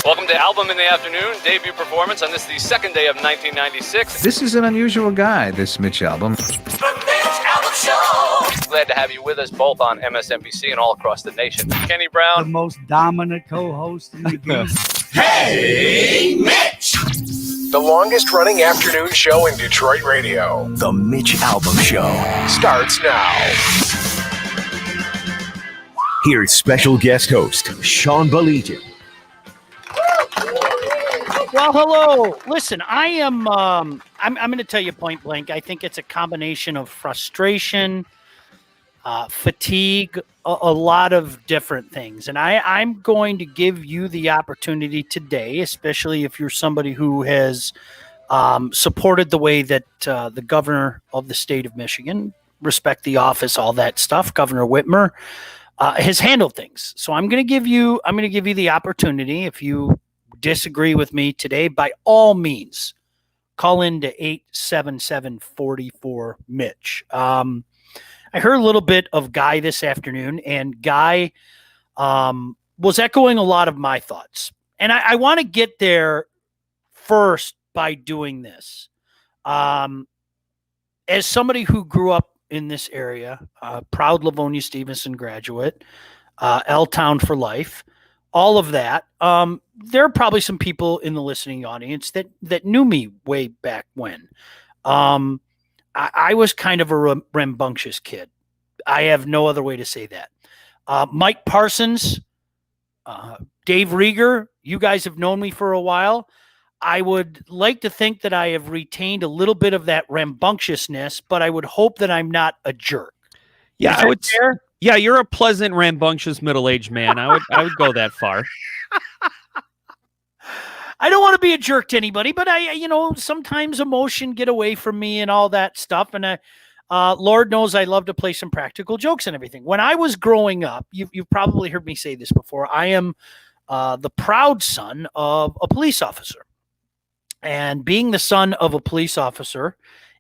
Welcome to Albom in the Afternoon, debut performance on this, the second day of 1996. This is an unusual guy, this Mitch Albom. The Mitch Albom Show! Glad to have you with us both on MSNBC and all across the nation. Kenny Brown. The most dominant co-host in the game. Hey, Mitch! The longest running afternoon show in Detroit radio. The Mitch Albom Show Starts now. Here's special guest host, Sean Baligian. Well, hello. Listen, I am. I'm going to tell you point blank. I think it's a combination of frustration, fatigue, a lot of different things. And I'm going to give you the opportunity today, especially if you're somebody who has supported the way that the governor of the state of Michigan, respect the office, all that stuff, Governor Whitmer, has handled things. So I'm going to give you the opportunity. If you disagree with me today, by all means, call in to 877-44-MITCH. I heard a little bit of Guy this afternoon, and Guy was echoing a lot of my thoughts. And I want to get there first by doing this. As somebody who grew up in this area, proud Livonia Stevenson graduate, L-Town for life, all of that. There are probably some people in the listening audience that knew me way back when. I was kind of a rambunctious kid. I have no other way to say that. Mike Parsons, Dave Rieger, you guys have known me for a while. I would like to think that I have retained a little bit of that rambunctiousness, but I would hope that I'm not a jerk. Yeah, I would. Yeah, you're a pleasant, rambunctious, middle-aged man. I would go that far. I don't want to be a jerk to anybody, but sometimes emotion get away from me and all that stuff. And Lord knows I love to play some practical jokes and everything. When I was growing up, you've probably heard me say this before. I am the proud son of a police officer. And being the son of a police officer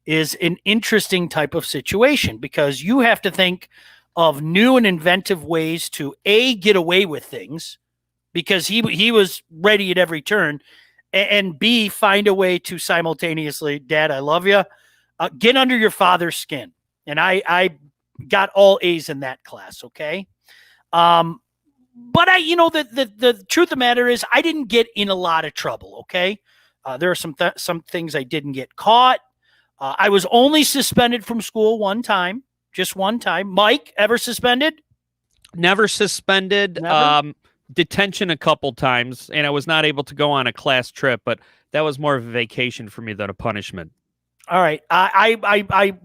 is an interesting type of situation because you have to think of new and inventive ways to A, get away with things because he was ready at every turn, and B, find a way to simultaneously, Dad, I love you, get under your father's skin. And I got all A's in that class, okay? But the truth of the matter is I didn't get in a lot of trouble, okay? There are some things I didn't get caught. I was only suspended from school one time. Just one time. Mike, ever suspended? Never suspended. Never? Detention a couple times, and I was not able to go on a class trip, but that was more of a vacation for me than a punishment. All right. I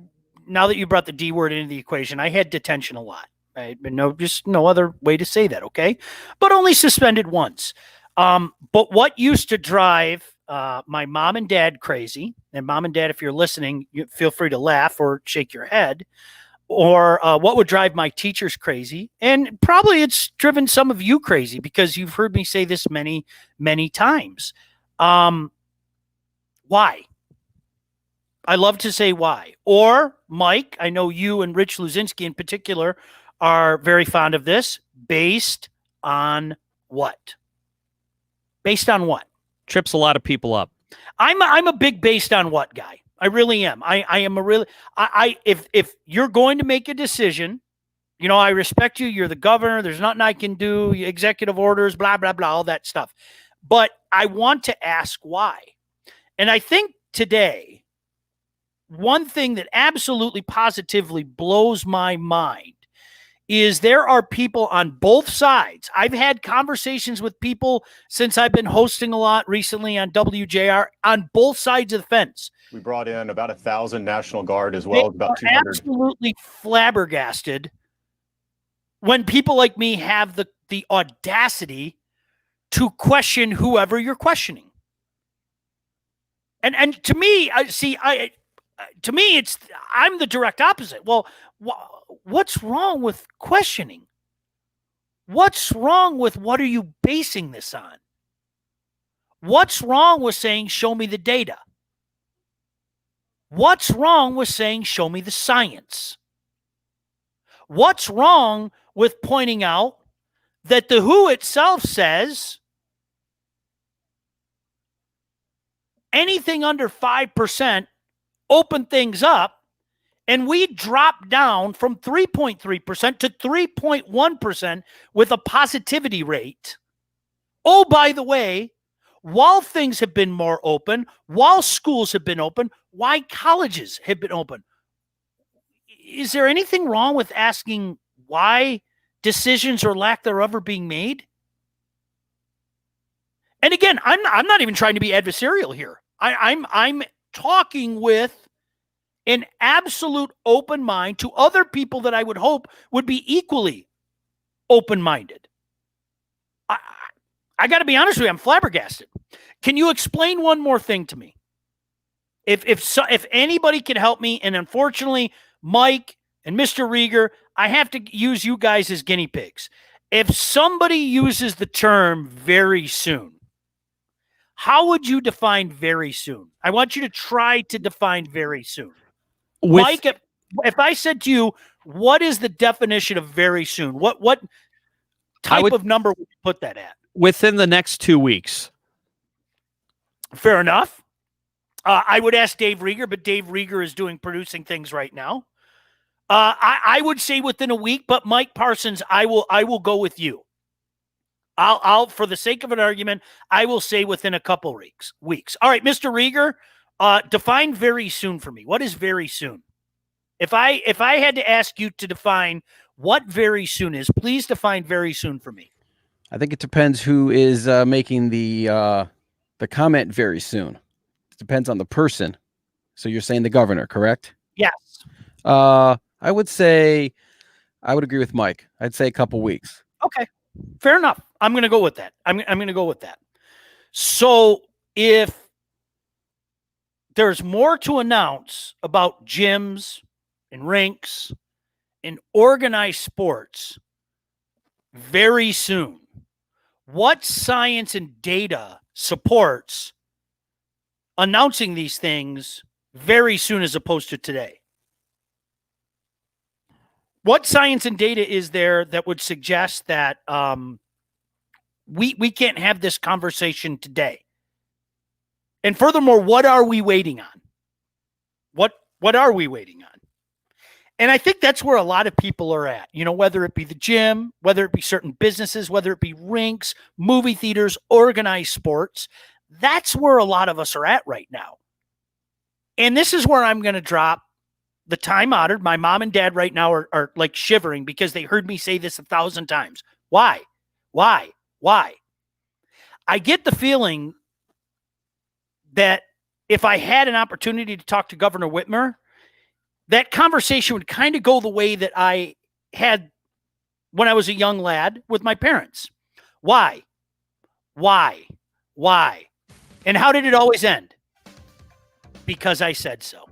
now that you brought the D word into the equation, I had detention a lot. Right? Just no other way to say that, okay? But only suspended once. But what used to drive my mom and dad crazy, and Mom and Dad, if you're listening, you feel free to laugh or shake your head, or what would drive my teachers crazy, and probably it's driven some of you crazy because you've heard me say this many, many times. Why? I love to say why. Or, Mike, I know you and Rich Luzinski in particular are very fond of this. Based on what? Based on what? Trips a lot of people up. I'm a big based on what guy. I really am. I am a really, if you're going to make a decision, I respect you. You're the governor. There's nothing I can do. Executive orders, blah, blah, blah, all that stuff. But I want to ask why. And I think today, one thing that absolutely positively blows my mind is there are people on both sides. I've had conversations with people since I've been hosting a lot recently on WJR on both sides of the fence. We brought in about 1,000 National Guard as well as about 200. Absolutely flabbergasted when people like me have the audacity to question whoever you're questioning. And to me, I'm the direct opposite. Well, what's wrong with questioning? What's wrong with what are you basing this on? What's wrong with saying, show me the data? What's wrong with saying, show me the science? What's wrong with pointing out that the WHO itself says anything under 5% opened things up, and we dropped down from 3.3% to 3.1% with a positivity rate. Oh, by the way, while things have been more open, while schools have been open, why colleges have been open. Is there anything wrong with asking why decisions or lack thereof are being made? And again, I'm not even trying to be adversarial here. I'm talking with an absolute open mind to other people that I would hope would be equally open-minded. I got to be honest with you, I'm flabbergasted. Can you explain one more thing to me? If anybody can help me, and unfortunately, Mike and Mr. Rieger, I have to use you guys as guinea pigs. If somebody uses the term very soon, how would you define very soon? I want you to try to define very soon. Mike, if I said to you, what is the definition of very soon? What type of number would you put that at? Within the next 2 weeks. Fair enough. I would ask Dave Rieger, but Dave Rieger is producing things right now. I would say within a week, but Mike Parsons, I will go with you. I'll for the sake of an argument, I will say within a couple weeks. All right, Mr. Rieger, define very soon for me. What is very soon? If I had to ask you to define what very soon is, please define very soon for me. I think it depends who is making the comment very soon. It depends on the person. So you're saying the governor, correct? Yes. I would say I would agree with Mike. I'd say a couple weeks. Okay. Fair enough. I'm going to go with that. I'm going to go with that. So if there's more to announce about gyms and rinks and organized sports very soon, what science and data supports announcing these things very soon as opposed to today? What science and data is there that would suggest that we can't have this conversation today? And furthermore, what are we waiting on? What are we waiting on? And I think that's where a lot of people are at, whether it be the gym, whether it be certain businesses, whether it be rinks, movie theaters, organized sports. That's where a lot of us are at right now. And this is where I'm going to drop the time honored. My mom and dad right now are like shivering because they heard me say this 1,000 times. Why? I get the feeling that if I had an opportunity to talk to Governor Whitmer, that conversation would kind of go the way that I had when I was a young lad with my parents. Why? And how did it always end? Because I said so.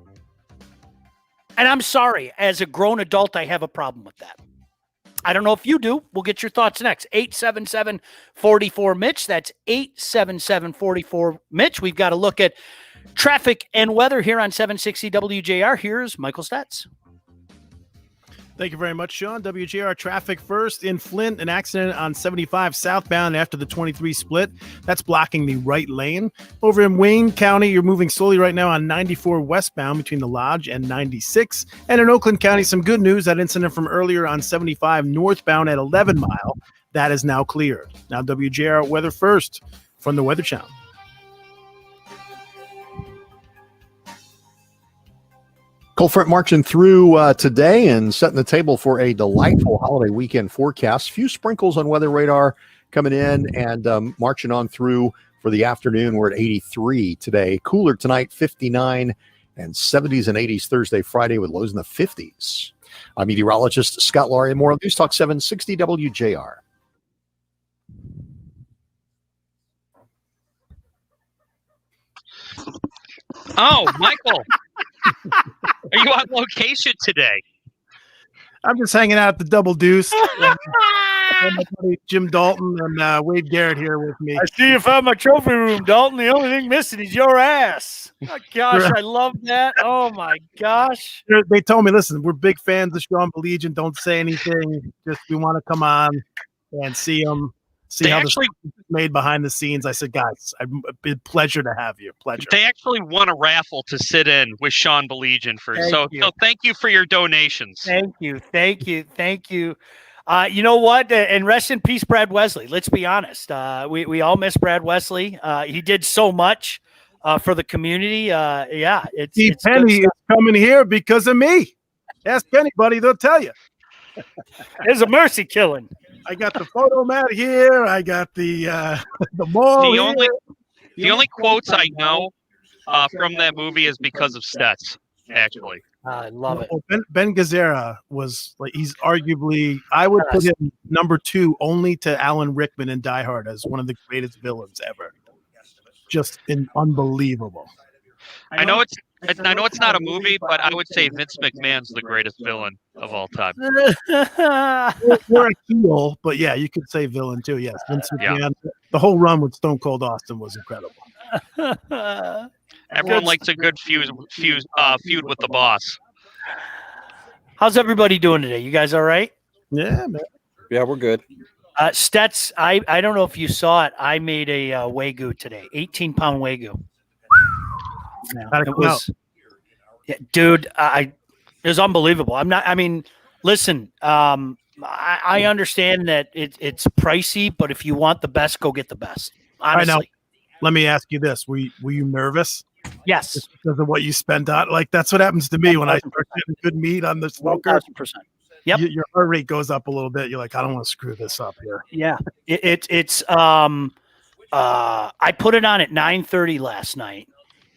And I'm sorry, as a grown adult, I have a problem with that. I don't know if you do. We'll get your thoughts next. 877-44-MITCH. That's 877-44-MITCH. We've got to look at traffic and weather here on 760 WJR. Here's Michael Stats. Thank you very much, Sean. WJR traffic first in Flint. An accident on 75 southbound after the 23 split. That's blocking the right lane. Over in Wayne County, you're moving slowly right now on 94 westbound between the Lodge and 96. And in Oakland County, some good news. That incident from earlier on 75 northbound at 11 Mile, that is now cleared. Now WJR weather first from the Weather Channel. Cold front marching through today and setting the table for a delightful holiday weekend forecast. Few sprinkles on weather radar coming in and marching on through for the afternoon. We're at 83 today. Cooler tonight, 59 and 70s and 80s Thursday, Friday with lows in the 50s. I'm meteorologist Scott Laurie, more on News Talk 760 WJR. Oh, Michael. Are you on location today? I'm just hanging out at the Double Deuce. My buddy Jim Dalton and Wade Garrett here with me. I see you found my trophy room, Dalton. The only thing missing is your ass. Oh, gosh, I love that. Oh, my gosh. They told me, listen, we're big fans of Sean Baligian. Don't say anything. Just we want to come on and see him. made behind the scenes. I said, guys, it's been a pleasure to have you. Pleasure. They actually won a raffle to sit in with Sean Baligian so thank you for your donations. Thank you. You know what? And rest in peace, Brad Wesley. Let's be honest. We all miss Brad Wesley. He did so much for the community. It's Penny is coming here because of me. Ask anybody, they'll tell you. There's a mercy killing. I got the photo mat here. I got the mall. The only quotes I know from that movie is because of Stets. Actually, I love it. Ben Gazzara was he's arguably, I would put him number 2 only to Alan Rickman in Die Hard as one of the greatest villains ever. Just unbelievable. I know it's not a movie, but I would say Vince McMahon's the greatest villain of all time. We're a heel, but yeah, you could say villain too. Yes, Vince McMahon. The whole run with Stone Cold Austin was incredible. Everyone likes a good feud with the boss. How's everybody doing today? You guys all right? Yeah, man. Yeah, we're good. Stets, I don't know if you saw it. I made a Wagyu today, 18-pound Wagyu. It was, dude. It was unbelievable. Listen. I understand that it's pricey, but if you want the best, go get the best. Honestly. I know. Let me ask you this: Were you nervous? Yes, just because of what you spent on. That's what happens to me when I start getting good meat on the smoker. 1,000%. Yep. Your heart rate goes up a little bit. You're like, I don't want to screw this up here. Yeah. It's I put it on at 9:30 last night,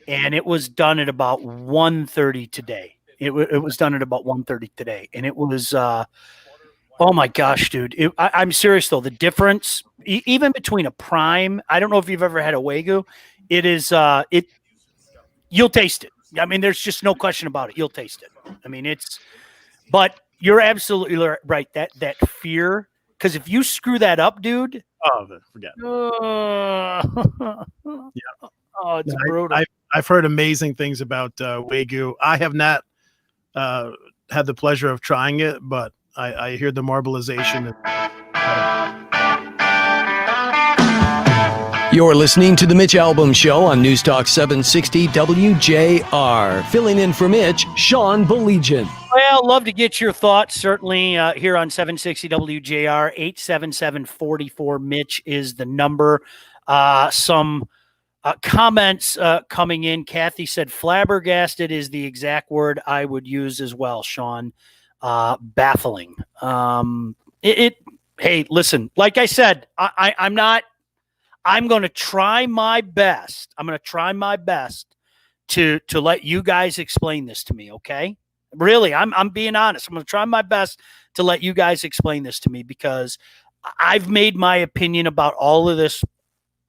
and it was done at about 1:30 today. It was done at about 1:30 today, and it was oh my gosh, dude! I'm serious though. The difference, even between a prime, I don't know if you've ever had a Wagyu. It is you'll taste it. I mean, there's just no question about it. You'll taste it. I mean, but you're absolutely right. That fear, because if you screw that up, dude. Oh, forget it. Yeah. Oh, it's brutal. I've heard amazing things about Wagyu. I have not had the pleasure of trying it, but I hear the marbleization. You're listening to the Mitch Albom Show on News Talk 760 WJR. Filling in for Mitch, Sean Baligian. Well, love to get your thoughts, certainly, here on 760 WJR. 877-44 Mitch is the number. Some comments coming in. Kathy said flabbergasted is the exact word I would use as well, Sean. Baffling. Hey, listen, like I said, I'm going to try my best. I'm going to try my best to let you guys explain this to me. Okay. Really, I'm being honest. I'm going to try my best to let you guys explain this to me, because I've made my opinion about all of this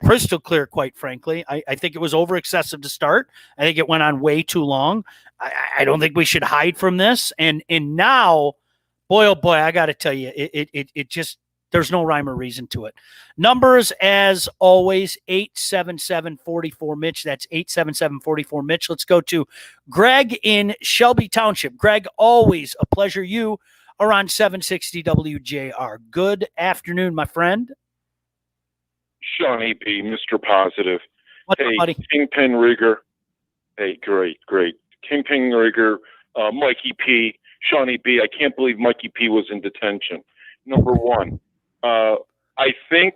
crystal clear, quite frankly. I think it was over excessive to start. I think it went on way too long. I don't think we should hide from this. And now, boy, oh boy, I got to tell you, it just, there's no rhyme or reason to it. Numbers, as always, 877-44 Mitch. That's 877-44 Mitch. Let's go to Greg in Shelby Township. Greg, always a pleasure. You are on 760 WJR. Good afternoon, my friend. Shawnee B, Mr. Positive. What's up, buddy? Kingpin Rigger. Hey, great. Kingpin Rigger, Mikey P, Shawnee B. I can't believe Mikey P was in detention. Number one. I think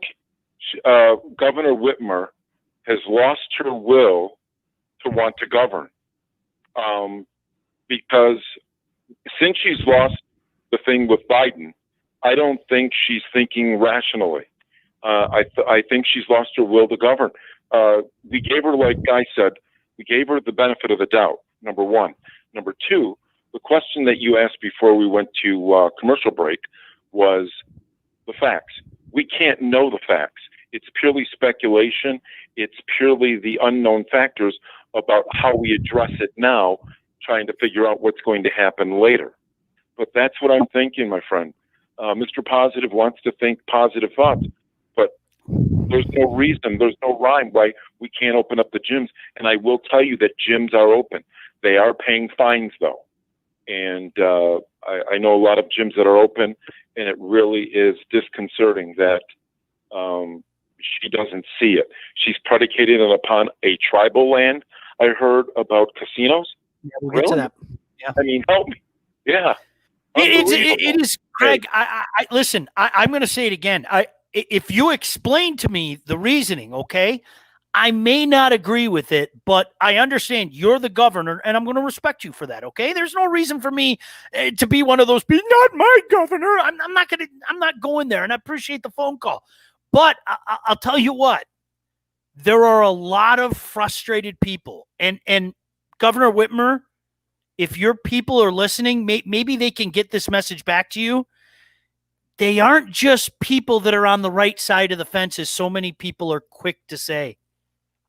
Governor Whitmer has lost her will to want to govern, because since she's lost the thing with Biden, I don't think she's thinking rationally. I think she's lost her will to govern. We gave her, like Guy said, we gave her the benefit of the doubt, number one. Number two, the question that you asked before we went to commercial break was the facts. We can't know the facts. It's purely speculation. It's purely the unknown factors about how we address it now, trying to figure out what's going to happen later. But that's what I'm thinking, my friend. Mr. Positive wants to think positive thoughts, but there's no reason, there's no rhyme why we can't open up the gyms. And I will tell you that gyms are open. They are paying fines, though. And I know a lot of gyms that are open, and it really is disconcerting that she doesn't see it. She's predicated it upon a tribal land. I heard about casinos. Yeah, we'll get to that. Yeah. I mean, help me. Yeah. It is, Greg. I listen. I'm going to say it again. If you explain to me the reasoning, okay, I may not agree with it, but I understand you're the governor, and I'm going to respect you for that. Okay, there's no reason for me to be one of those people. Not my governor. I'm not going there, and I appreciate the phone call, but I'll tell you what. There are a lot of frustrated people, and Governor Whitmer, if your people are listening, maybe they can get this message back to you. They aren't just people that are on the right side of the fence, as so many people are quick to say.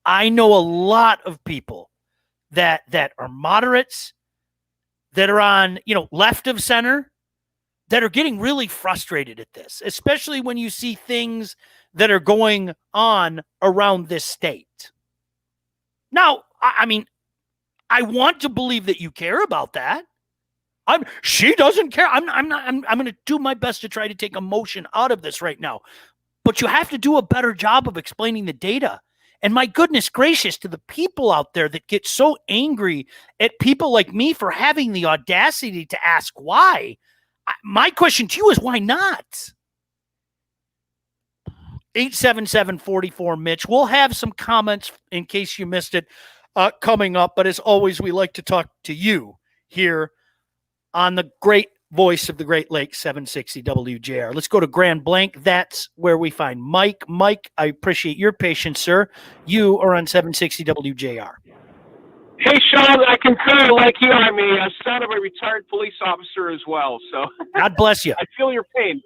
I know a lot of people that are moderates, that are on, left of center, that are getting really frustrated at this, especially when you see things that are going on around this state. Now, I mean, I want to believe that you care about that. She doesn't care. I'm going to do my best to try to take emotion out of this right now. But you have to do a better job of explaining the data. And my goodness gracious, to the people out there that get so angry at people like me for having the audacity to ask why, my question to you is, why not? 877-44 Mitch. We'll have some comments in case you missed it coming up. But as always, we like to talk to you here on the great voice of the Great Lakes, 760 WJR. Let's go to Grand Blanc. That's where we find Mike. Mike, I appreciate your patience, sir. You are on 760 WJR. Hey, Sean, I concur like you. I'm a son of a retired police officer as well. So God bless you. I feel your pain.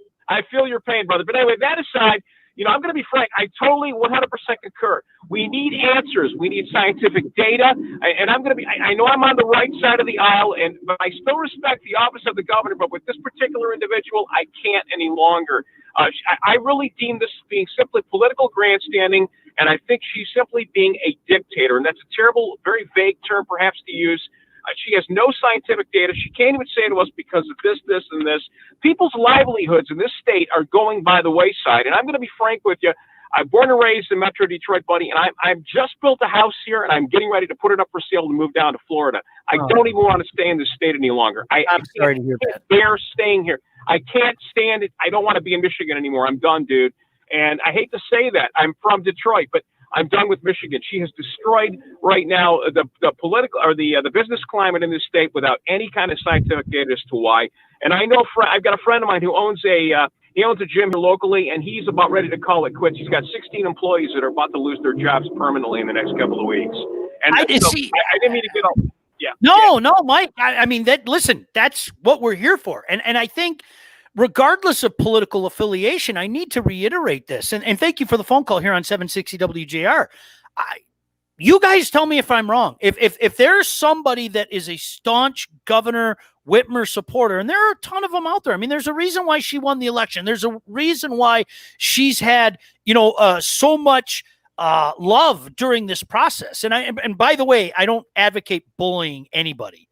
Brother. But anyway, that aside, I'm going to be frank. I totally 100% concur. We need answers. We need scientific data. And I know I'm on the right side of the aisle, but I still respect the office of the governor. But with this particular individual, I can't any longer. I really deem this being simply political grandstanding, and I think she's simply being a dictator. And that's a terrible, very vague term perhaps to use. She has no scientific data. She can't even say to us because of this, this, and this. People's livelihoods in this state are going by the wayside. And I'm going to be frank with you. I'm born and raised in Metro Detroit, buddy, and I've just built a house here, and I'm getting ready to put it up for sale to move down to Florida. I don't even want to stay in this state any longer. I'm sorry to hear that. I can't bear staying here. I can't stand it. I don't want to be in Michigan anymore. I'm done, dude. And I hate to say that. I'm from Detroit, but I'm done with Michigan. She has destroyed right now the political or the business climate in this state without any kind of scientific data as to why. And I know I've got a friend of mine who owns a gym here locally, and he's about ready to call it quits. He's got 16 employees that are about to lose their jobs permanently in the next couple of weeks. And I didn't mean to get off. Yeah. No, Mike. I mean, listen, that's what we're here for. And I think, regardless of political affiliation, I need to reiterate this. And thank you for the phone call here on 760 WJR. You guys tell me if I'm wrong. If there's somebody that is a staunch Governor Whitmer supporter, and there are a ton of them out there. I mean, there's a reason why she won the election. There's a reason why she's had, so much love during this process. And by the way, I don't advocate bullying anybody.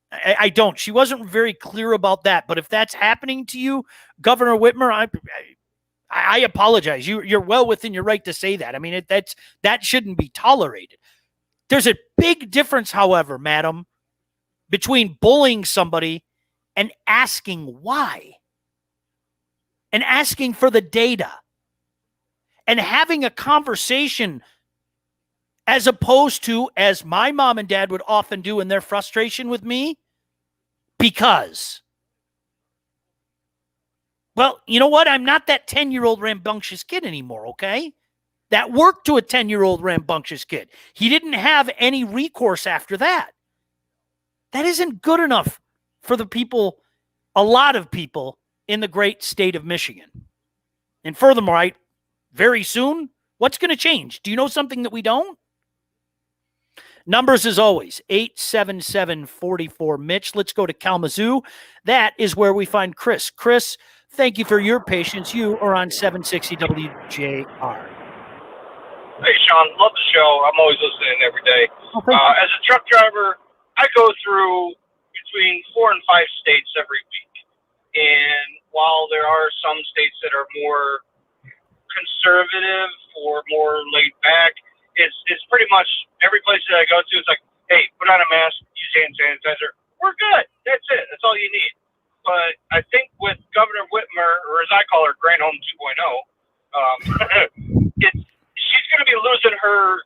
I don't. She wasn't very clear about that. But if that's happening to you, Governor Whitmer, I apologize. You're well within your right to say that. I mean, that shouldn't be tolerated. There's a big difference, however, madam, between bullying somebody and asking why, and asking for the data, and having a conversation, as opposed to, as my mom and dad would often do in their frustration with me, because, well, you know what? I'm not that 10-year-old rambunctious kid anymore, okay? That worked to a 10-year-old rambunctious kid. He didn't have any recourse after that. That isn't good enough for the people, a lot of people in the great state of Michigan. And furthermore, very soon, what's going to change? Do you know something that we don't? Numbers as always, 877-44 Mitch. Let's go to Kalamazoo. That is where we find Chris. Chris, thank you for your patience. You are on 760 WJR. Hey, Sean, love the show. I'm always listening every day. As a truck driver, I go through between 4 and 5 states every week. And while there are some states that are more conservative or more laid back. It's pretty much every place that I go to. It's like, hey, put on a mask, use hand sanitizer. We're good. That's it. That's all you need. But I think with Governor Whitmer, or as I call her, Granholm 2.0, she's going to be losing her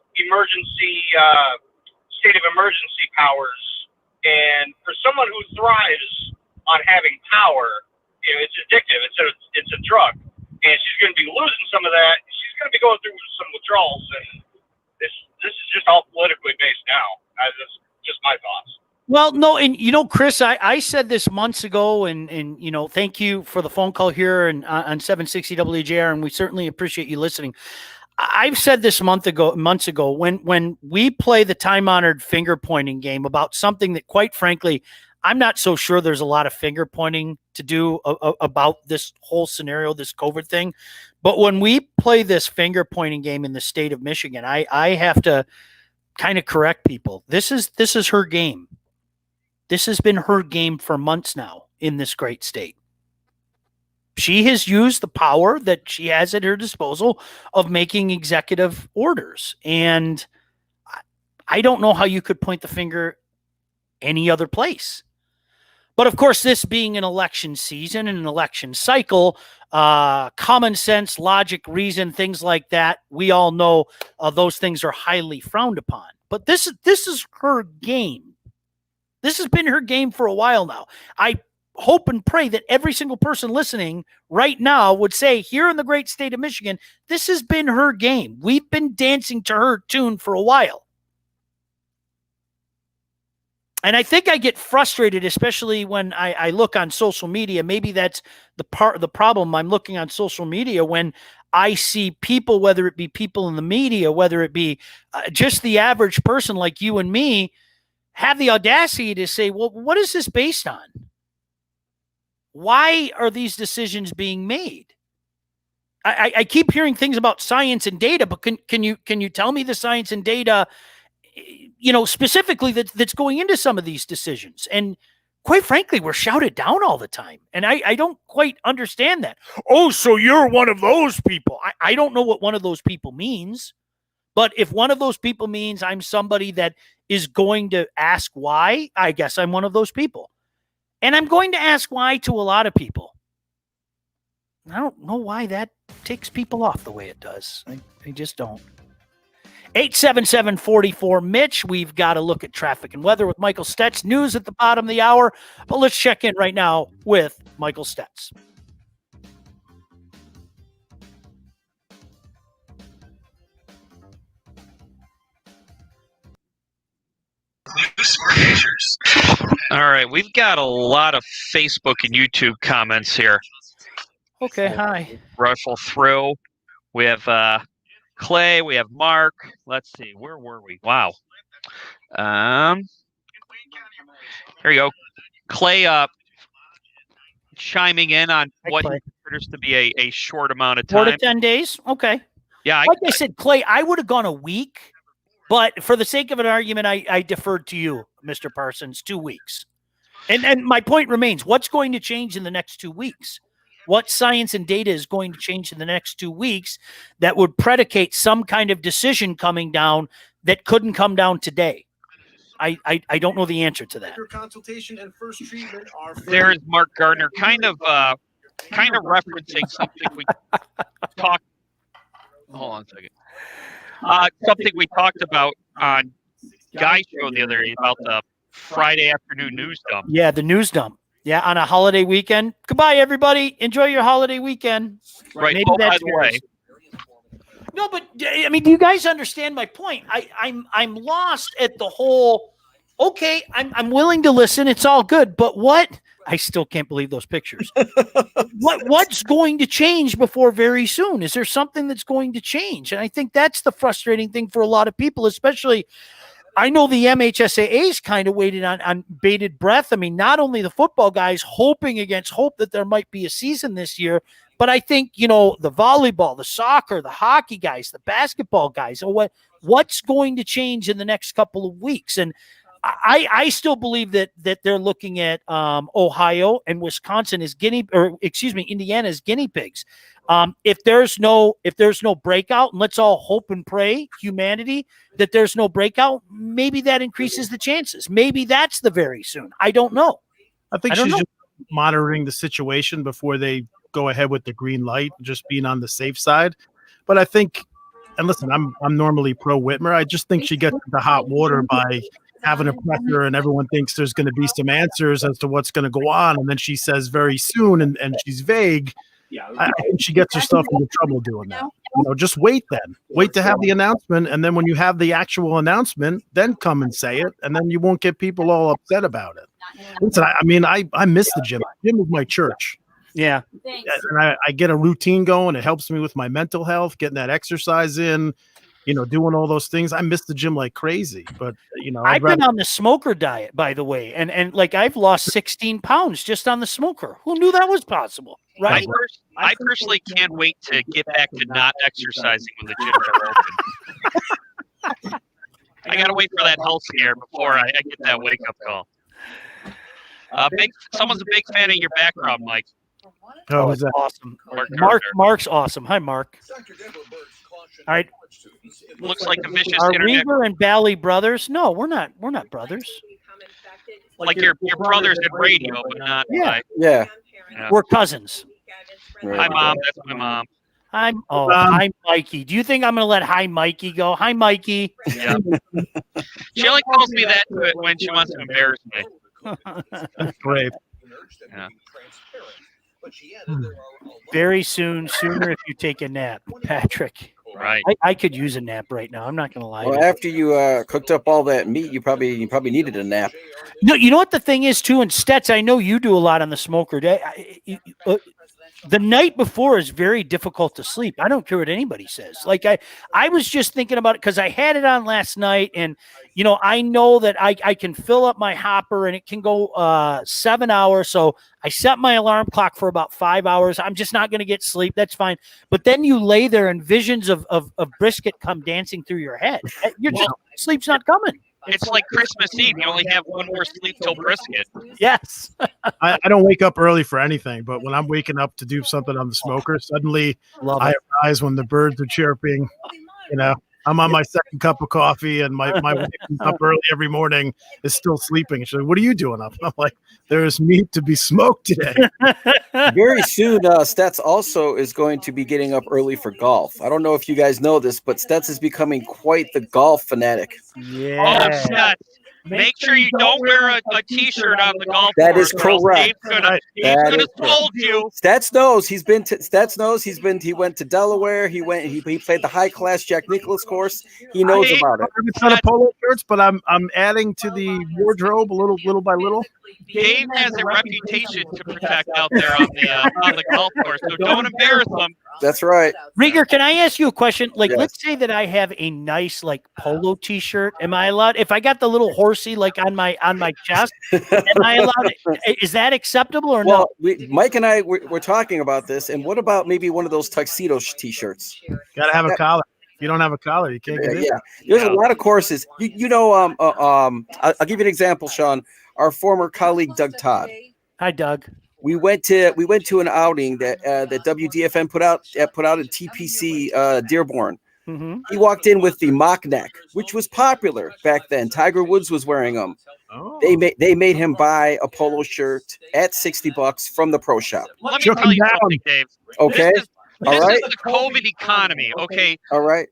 state of emergency powers. And for someone who thrives on having power, it's addictive. It's a drug, and she's going to be losing some of that. She's going to be going through some withdrawals, and this is just all politically based now. That's just my thoughts. Well, no, and Chris, I said this months ago, and thank you for the phone call here and on 760 WJR, and we certainly appreciate you listening. I've said this months ago when we play the time-honored finger pointing game about something that, quite frankly, I'm not so sure there's a lot of finger pointing to do about this whole scenario, this COVID thing. But when we play this finger pointing game in the state of Michigan, I have to kind of correct people. This is her game. This has been her game for months now in this great state. She has used the power that she has at her disposal of making executive orders. And I don't know how you could point the finger any other place. But of course, this being an election season and an election cycle, common sense, logic, reason, things like that, we all know those things are highly frowned upon. But this is her game. This has been her game for a while now. I hope and pray that every single person listening right now would say, here in the great state of Michigan, this has been her game. We've been dancing to her tune for a while. And I think I get frustrated, especially when I look on social media. Maybe that's the problem. I'm looking on social media when I see people, whether it be people in the media, whether it be just the average person like you and me, have the audacity to say, well, what is this based on? Why are these decisions being made? I keep hearing things about science and data, but can you tell me the science and data, specifically that's going into some of these decisions? And quite frankly, we're shouted down all the time. And I don't quite understand that. Oh, so you're one of those people. I don't know what one of those people means. But if one of those people means I'm somebody that is going to ask why, I guess I'm one of those people. And I'm going to ask why to a lot of people. I don't know why that takes people off the way it does. I just don't. 877-44 Mitch. We've got to look at traffic and weather with Michael Stetz. News at the bottom of the hour. But let's check in right now with Michael Stetz. All right, we've got a lot of Facebook and YouTube comments here. Okay, hi. Russell through. We have Clay, we have Mark. Let's see, where were we? Wow. Here you go. Clay chiming in on what he considers to be a short amount of time. 4 to 10 days? Okay. Yeah. Like I said, Clay, I would have gone a week. But for the sake of an argument, I deferred to you, Mr. Parsons, 2 weeks. And my point remains, what's going to change in the next 2 weeks? What science and data is going to change in the next 2 weeks that would predicate some kind of decision coming down that couldn't come down today? I don't know the answer to that. Consultation and first treatment are free. There is Mark Gardner kind of referencing something we talked. Hold on a second. Something we talked about on Guy's show the other day about the Friday afternoon news dump. Yeah, the news dump. Yeah, on a holiday weekend. Goodbye, everybody. Enjoy your holiday weekend. Right. Maybe By the way. No, but I mean, do you guys understand my point? I'm lost at the whole. Okay, I'm willing to listen. It's all good, but what? I still can't believe those pictures. What's going to change before very soon? Is there something that's going to change? And I think that's the frustrating thing for a lot of people, especially. I know the MHSAA's kind of waited on bated breath. I mean, not only the football guys hoping against hope that there might be a season this year, but I think, the volleyball, the soccer, the hockey guys, the basketball guys, what's going to change in the next couple of weeks? And I still believe that they're looking at Ohio and Wisconsin as Indiana as guinea pigs. If there's no breakout, and let's all hope and pray, humanity, that there's no breakout, maybe that increases the chances. Maybe that's the very soon. I don't know. I think she's just monitoring the situation before they go ahead with the green light, just being on the safe side. But I think, and listen, I'm normally pro Whitmer. I just think she gets into hot water by having a pressure, and everyone thinks there's going to be some answers as to what's going to go on, and then she says very soon, and she's vague. I think she gets herself into trouble doing that. Just wait then. Wait to have the announcement, and then when you have the actual announcement, then come and say it, and then you won't get people all upset about it. Listen, I miss the gym. The gym is my church. Yeah. And I get a routine going. It helps me with my mental health, getting that exercise in, doing all those things. I miss the gym like crazy, but I've been on the smoker diet, by the way, and like I've lost 16 pounds just on the smoker. Who knew that was possible? Right. I personally can't wait to get back to not exercising when the gyms are open. I gotta wait for that health scare before I get that wake up call. Someone's a big fan of your background, Mike. Oh, is that awesome? Mark's awesome. Hi, Mark. All right. Looks like a vicious Are internet. Reaver and Bally brothers? No, we're not. We're not brothers. Like your brothers in radio, but not. Yeah. We're cousins. Hi, Mom. That's my mom. Hi, Mikey. Do you think I'm going to let Hi, Mikey go? Hi, Mikey. Yeah. She only calls me that when she wants to embarrass me. That's great. Yeah. Very sooner if you take a nap, Patrick. Right. I could use a nap right now. I'm not going to lie. Well, after you cooked up all that meat, you probably needed a nap. No, you know what the thing is too, and Stets, I know you do a lot on the smoker day. The night before is very difficult to sleep. I don't care what anybody says. Like I was just thinking about it because I had it on last night, and I know that I can fill up my hopper and it can go 7 hours. So I set my alarm clock for about 5 hours. I'm just not going to get sleep. That's fine. But then you lay there and visions of brisket come dancing through your head. Sleep's not coming. It's like Christmas Eve. You only have one more sleep till brisket. Yes. I don't wake up early for anything, but when I'm waking up to do something on the smoker, suddenly I arise when the birds are chirping. I'm on my second cup of coffee, and my wife comes up early every morning, is still sleeping. She's like, "What are you doing up?" I'm like, "There's meat to be smoked today." Very soon, Stets also is going to be getting up early for golf. I don't know if you guys know this, but Stets is becoming quite the golf fanatic. Yeah. Oh, Stets. Make sure you don't wear a T-shirt on the golf course. That is correct. Dave's gonna scold you. Stats knows he went to Delaware. He played the high class Jack Nicklaus course. He knows about it. It's not a polo shirts, but I'm adding to the wardrobe little by little. Dave has a reputation to protect out there on the golf course, so don't embarrass him. That's right. Rieger, can I ask you a question? Like, Yes. let's say that I have a nice polo T-shirt. Am I allowed? If I got the little horsey on my chest, am I allowed? Is that acceptable or Well, no? Mike and I we're talking about this, and what about maybe one of those tuxedo T-shirts? Gotta have a collar. If you don't have a collar, you can't get in. Yeah, there's a lot of courses. I'll give you an example, Sean. Our former colleague Doug Todd. Hi, Doug. We went to an outing that WDFN put out at TPC Dearborn. Mm-hmm. He walked in with the mock neck, which was popular back then. Tiger Woods was wearing them. Oh. They made him buy a polo shirt at $60 from the pro shop. Let me tell you something, Dave. Okay. This is the COVID economy. Okay. All right.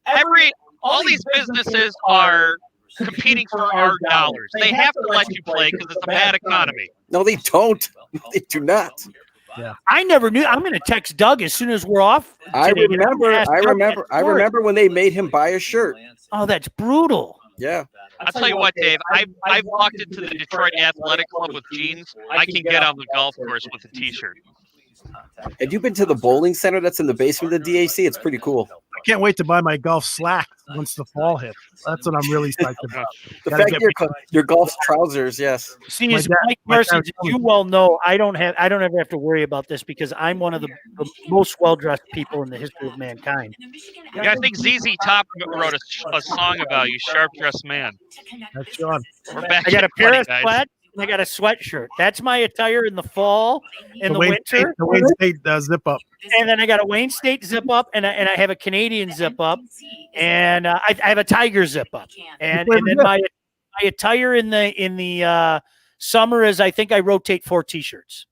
All these businesses are competing for our dollars. They have to let you play because it's a bad economy. No, they don't. They do not. Yeah. I never knew. I'm going to text Doug as soon as we're off. I today. remember when they made him buy a shirt. Oh, that's brutal. Yeah. I'll tell you what, Dave. I've walked into the Detroit Athletic Club with jeans. I can get on the golf course with a T-shirt. Have you been to the bowling center that's in the basement of the DAC? It's pretty cool. I can't wait to buy my golf slacks once the fall hits. That's what I'm really psyched about. The fact your golf trousers, yes. See, as Mike Parsons, as you well know, I don't ever have to worry about this because I'm one of the most well-dressed people in the history of mankind. Yeah, I think ZZ Top wrote a song about you, Sharp Dressed Man. That's Sean. We're back I got a at pair 20, of guys. sweats. I got a sweatshirt. That's my attire in the fall, in the winter. The Wayne State zip up. And then I got a Wayne State zip up, and I have a Canadian zip up, and I have a Tiger zip up, and then my attire in the summer is, I think I rotate 4 t-shirts.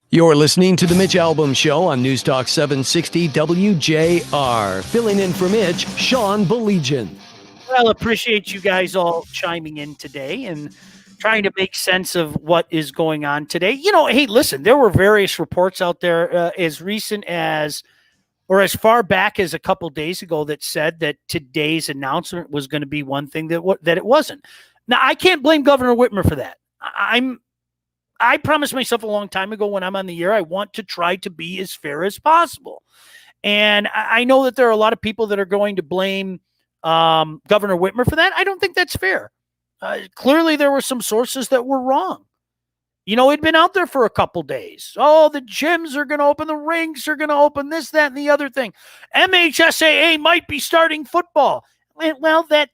You're listening to the Mitch Albom Show on News Talk 760 WJR. Filling in for Mitch, Sean Baligian. Well, appreciate you guys all chiming in today and trying to make sense of what is going on today. You know, hey, listen, there were various reports out there as recent as, or as far back as a couple days ago, that said that today's announcement was going to be one thing that it wasn't. Now, I can't blame Governor Whitmer for that. I promised myself a long time ago when I'm on the air, I want to try to be as fair as possible. And I know that there are a lot of people that are going to blame Governor Whitmer for that. I don't think that's fair. Clearly, there were some sources that were wrong. You know, it'd been out there for a couple days. Oh, the gyms are going to open, the rinks are going to open, this, that, and the other thing. MHSAA might be starting football. Well, that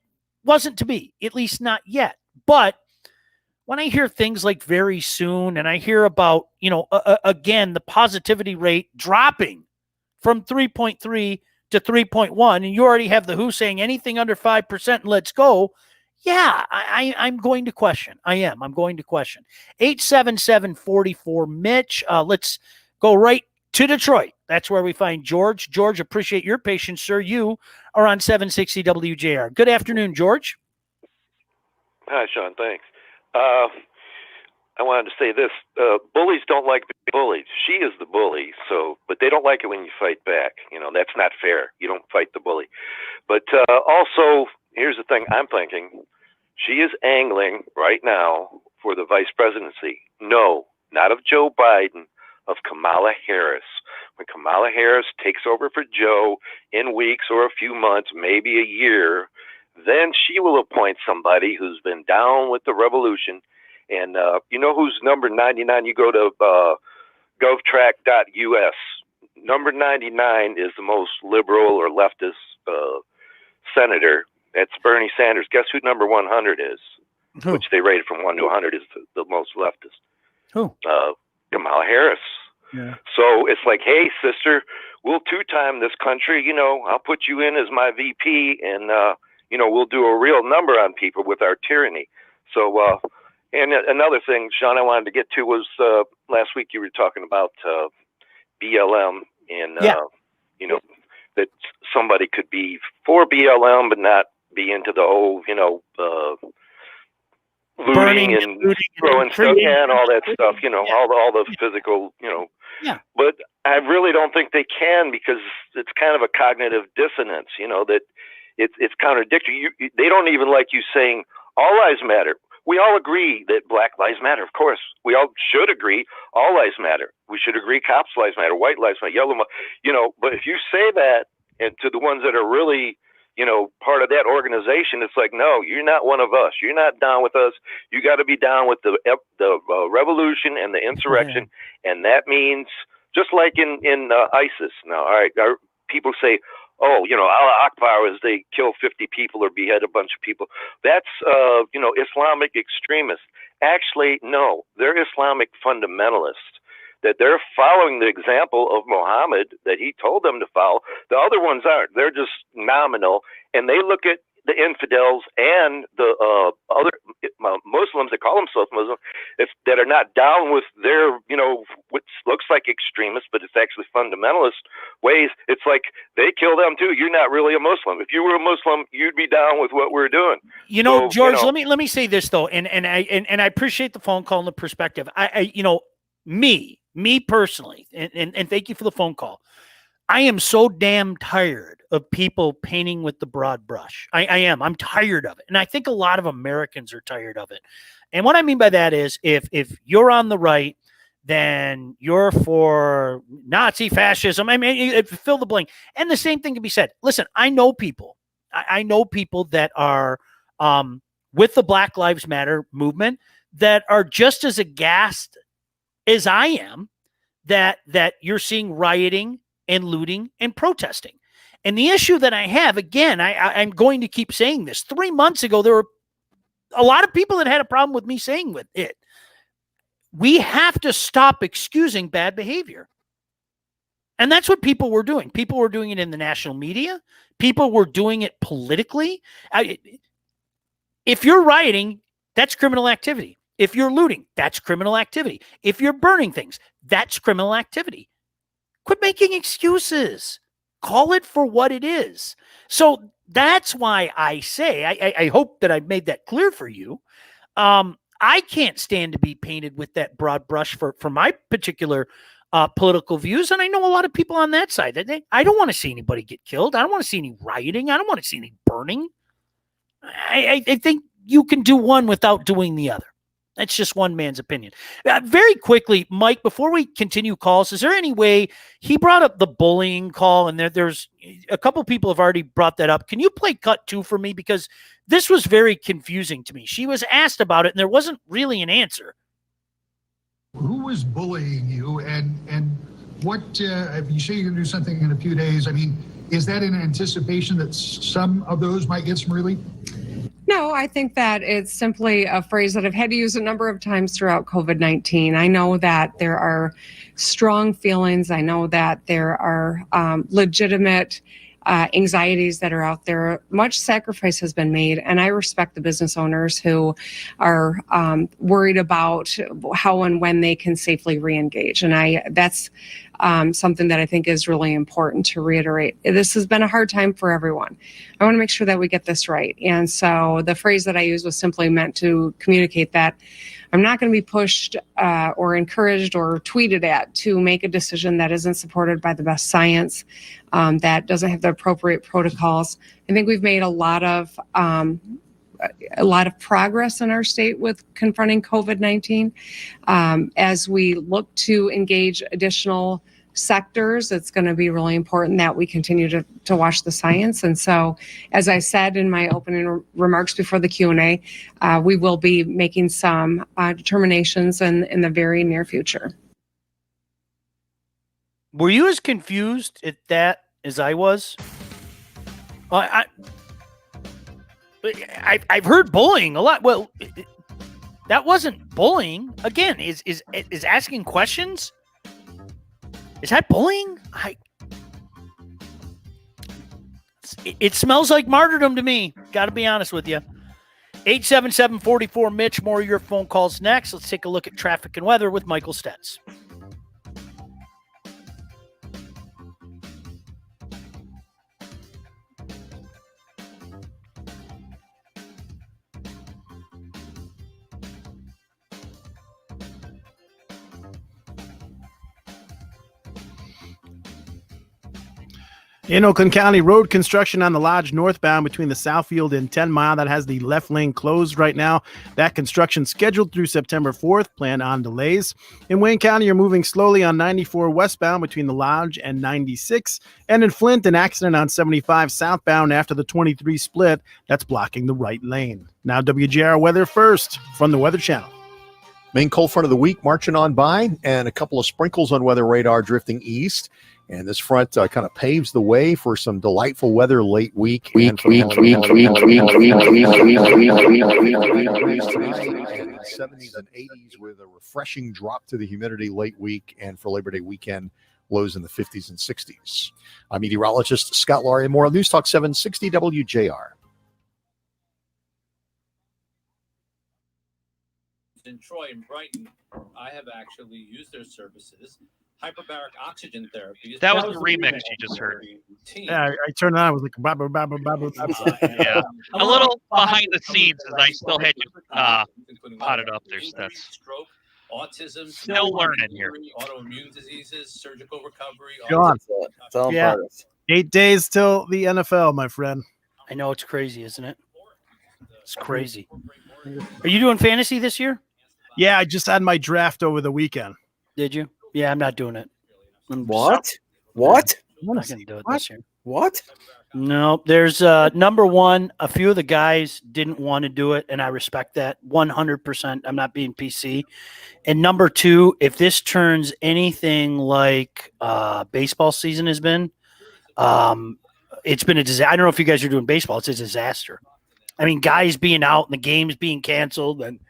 wasn't to be, at least not yet. But when I hear things like very soon, and I hear about, you know, again, the positivity rate dropping from 3.3 to 3.1, and you already have the WHO saying anything under 5%, let's go. Yeah, I'm going to question. I'm going to question. 877-44-MITCH. Let's go right to Detroit. That's where we find George. George, appreciate your patience, sir. You are on 760 WJR. Good afternoon, George. Hi, Sean. Thanks. I wanted to say this. Bullies don't like being bullied. She is the bully, but they don't like it when you fight back. You know, that's not fair. You don't fight the bully. But also, here's the thing I'm thinking. She is angling right now for the vice presidency. No, not of Joe Biden, of Kamala Harris. When Kamala Harris takes over for Joe in weeks or a few months, maybe a year, then she will appoint somebody who's been down with the revolution. And you know who's number 99? You go to govtrack.us. Number 99 is the most liberal or leftist senator. That's Bernie Sanders. Guess who number 100 is? Who? Which they rated from 1 to 100 is the most leftist. Who? Kamala Harris. Yeah. So it's like, hey, sister, we'll two-time this country. You know, I'll put you in as my VP, and you know, we'll do a real number on people with our tyranny. So, and another thing, Sean, I wanted to get to was last week you were talking about BLM and, you know, that somebody could be for BLM but not be into the whole, you know, looting and throwing stuff and all that stuff, you know, all the physical, you know. Yeah. But I really don't think they can, because it's kind of a cognitive dissonance, you know, that it's contradictory. They don't even like you saying all lives matter. We all agree that Black lives matter, of course. We all should agree all lives matter. We should agree cops' lives matter, white lives matter, yellow, you know. But if you say that, and to the ones that are really, you know, part of that organization, it's like, no, you're not one of us. You're not down with us. You got to be down with the revolution and the insurrection, and that means just like in ISIS. Now, all right, people say, oh, you know, Allah Akbar is they kill 50 people or behead a bunch of people. That's, you know, Islamic extremists. Actually, no, they're Islamic fundamentalists, that they're following the example of Muhammad that he told them to follow. The other ones aren't. They're just nominal, and they look at the infidels and the other Muslims that call themselves Muslim that are not down with their, you know, what looks like extremists, but it's actually fundamentalist ways. It's like they kill them too. You're not really a Muslim. If you were a Muslim, you'd be down with what we're doing. You know, so, George, you know, let me say this though, and I appreciate the phone call and the perspective. I you know, me personally, and thank you for the phone call. I am so damn tired of people painting with the broad brush. I am. I'm tired of it. And I think a lot of Americans are tired of it. And what I mean by that is if you're on the right, then you're for Nazi fascism. I mean, fill the blank. And the same thing can be said. Listen, I know people. I know people that are with the Black Lives Matter movement that are just as aghast as I am that you're seeing rioting and looting and protesting. And the issue that I have, again, I'm going to keep saying this. 3 months ago, there were a lot of people that had a problem with me saying with it. We have to stop excusing bad behavior. And that's what people were doing. People were doing it in the national media. People were doing it politically. If you're rioting, that's criminal activity. If you're looting, that's criminal activity. If you're burning things, that's criminal activity. Quit making excuses. Call it for what it is. So that's why I say, I hope that I've made that clear for you. I can't stand to be painted with that broad brush for my particular political views. And I know a lot of people on that side. I don't want to see anybody get killed. I don't want to see any rioting. I don't want to see any burning. I think you can do one without doing the other. That's just one man's opinion. Very quickly, Mike, before we continue calls, is there any way he brought up the bullying call? And there's a couple people have already brought that up. Can you play cut 2 for me? Because this was very confusing to me. She was asked about it and there wasn't really an answer. Who was bullying you, and what, if you say you're going to do something in a few days, I mean, is that in anticipation that some of those might get some relief? No, I think that it's simply a phrase that I've had to use a number of times throughout COVID-19. I know that there are strong feelings. I know that there are legitimate anxieties that are out there. Much sacrifice has been made, and I respect the business owners who are worried about how and when they can safely re-engage. And that's something that I think is really important to reiterate. This has been a hard time for everyone. I want to make sure that we get this right. And so the phrase that I used was simply meant to communicate that I'm not going to be pushed or encouraged or tweeted at to make a decision that isn't supported by the best science, that doesn't have the appropriate protocols. I think we've made a lot of progress in our state with confronting COVID-19. As we look to engage additional sectors, it's going to be really important that we continue to watch the science. And so, as I said in my opening remarks before the Q&A, we will be making some determinations in the very near future. Were you as confused at that as I was? I've heard bullying a lot. Well, that wasn't bullying. Again, is asking questions? Is that bullying? It smells like martyrdom to me. Got to be honest with you. 877-44 Mitch. More of your phone calls next. Let's take a look at traffic and weather with Michael Stetz. In Oakland County, road construction on the Lodge northbound between the Southfield and 10 Mile. That has the left lane closed right now. That construction scheduled through September 4th. Plan on delays. In Wayne County, you're moving slowly on 94 westbound between the Lodge and 96. And in Flint, an accident on 75 southbound after the 23 split. That's blocking the right lane. Now WJR weather first from the Weather Channel. Main cold front of the week marching on by, and a couple of sprinkles on weather radar drifting east. And this front kind of paves the way for some delightful weather late week. And 70s and 80s with a refreshing drop to the humidity late week. And for Labor Day weekend, lows in the 50s and 60s. I'm meteorologist Scott Laurie. More on News Talk 760 WJR. In Troy and Brighton, I have actually used their services. Hyperbaric oxygen therapy. That was the remix you just heard. Yeah, I turned it on. I was like, yeah, a little behind the scenes as I still had you potted up there, Stats. Autism, still learning here. Autoimmune diseases, surgical recovery. John, yeah. 8 days till the NFL, my friend. I know, it's crazy, isn't it? It's crazy. Are you doing fantasy this year? Yeah, I just had my draft over the weekend. Did you? Yeah, I'm not doing it. What? I'm not going to do it this year. What? No, there's number one, a few of the guys didn't want to do it, and I respect that 100%. I'm not being PC. And number two, if this turns anything like baseball season has been, it's been a disaster. I don't know if you guys are doing baseball. It's a disaster. I mean, guys being out and the games being canceled, and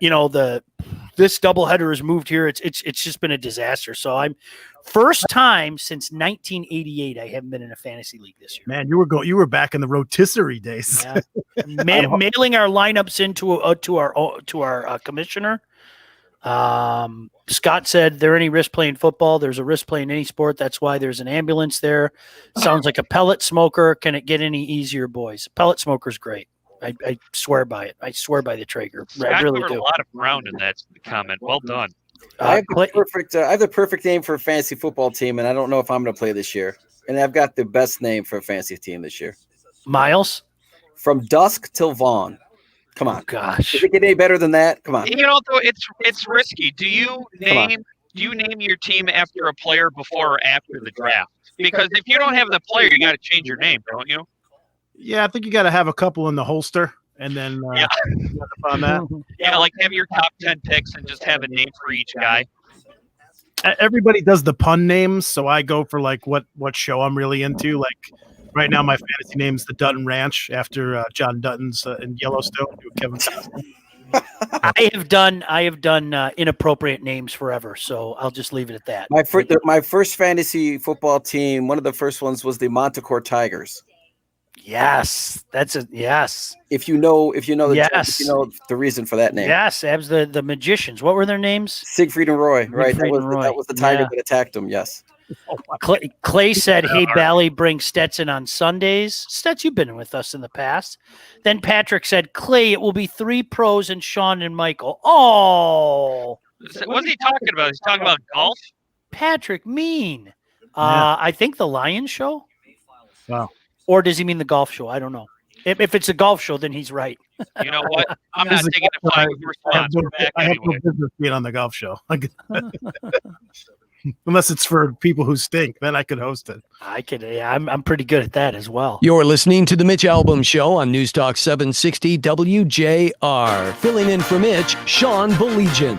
this doubleheader has moved here. It's just been a disaster. So I'm first time since 1988 I haven't been in a fantasy league this year. Man, you were back in the rotisserie days. Yeah. Mailing our lineups into to our commissioner. Scott said, there any risk playing football? There's a risk playing any sport. That's why there's an ambulance there. Sounds like a pellet smoker. Can it get any easier, boys? Pellet smoker's great. I swear by it. I swear by the Traeger. I really covered do. a lot of ground in that comment. Well done. I have the perfect name for a fantasy football team, and I don't know if I'm going to play this year. And I've got the best name for a fantasy team this year. Miles? From dusk till Vaughn. Come on. Oh, gosh. Does it get any better than that? Come on. Though it's risky. Do you name your team after a player before or after the draft? Because if you don't have the player, you got to change your name, don't you? Yeah, I think you got to have a couple in the holster, and then on that. Yeah, like have your top 10 picks and just have a name for each guy. Everybody does the pun names, so I go for like what show I'm really into. Like right now, my fantasy name is the Dutton Ranch after John Dutton's in Yellowstone with Kevin Costner. I have done inappropriate names forever, so I'll just leave it at that. My first fantasy football team, one of the first ones was the Montecore Tigers. Yes, that's a yes. If you know the reason for that name. Yes, Abs the magicians. What were their names? Siegfried and Roy. Right, Siegfried and Roy. That was the tiger that attacked him. Yes. Clay said, "Hey, Bally, bring Stetson on Sundays." Stets, you've been with us in the past. Then Patrick said, "Clay, it will be 3 pros and Sean and Michael." Oh, what's he talking about? He's talking about golf. Patrick, mean. I think the Lion Show. Wow. Or does he mean the golf show? I don't know. If it's a golf show, then he's right. You know what? I'm not taking a fight with response. I have no business being on the golf show. Unless it's for people who stink, then I could host it. I could. Yeah, I'm pretty good at that as well. You're listening to the Mitch Albom Show on News Talk 760 WJR. Filling in for Mitch, Sean Baligian.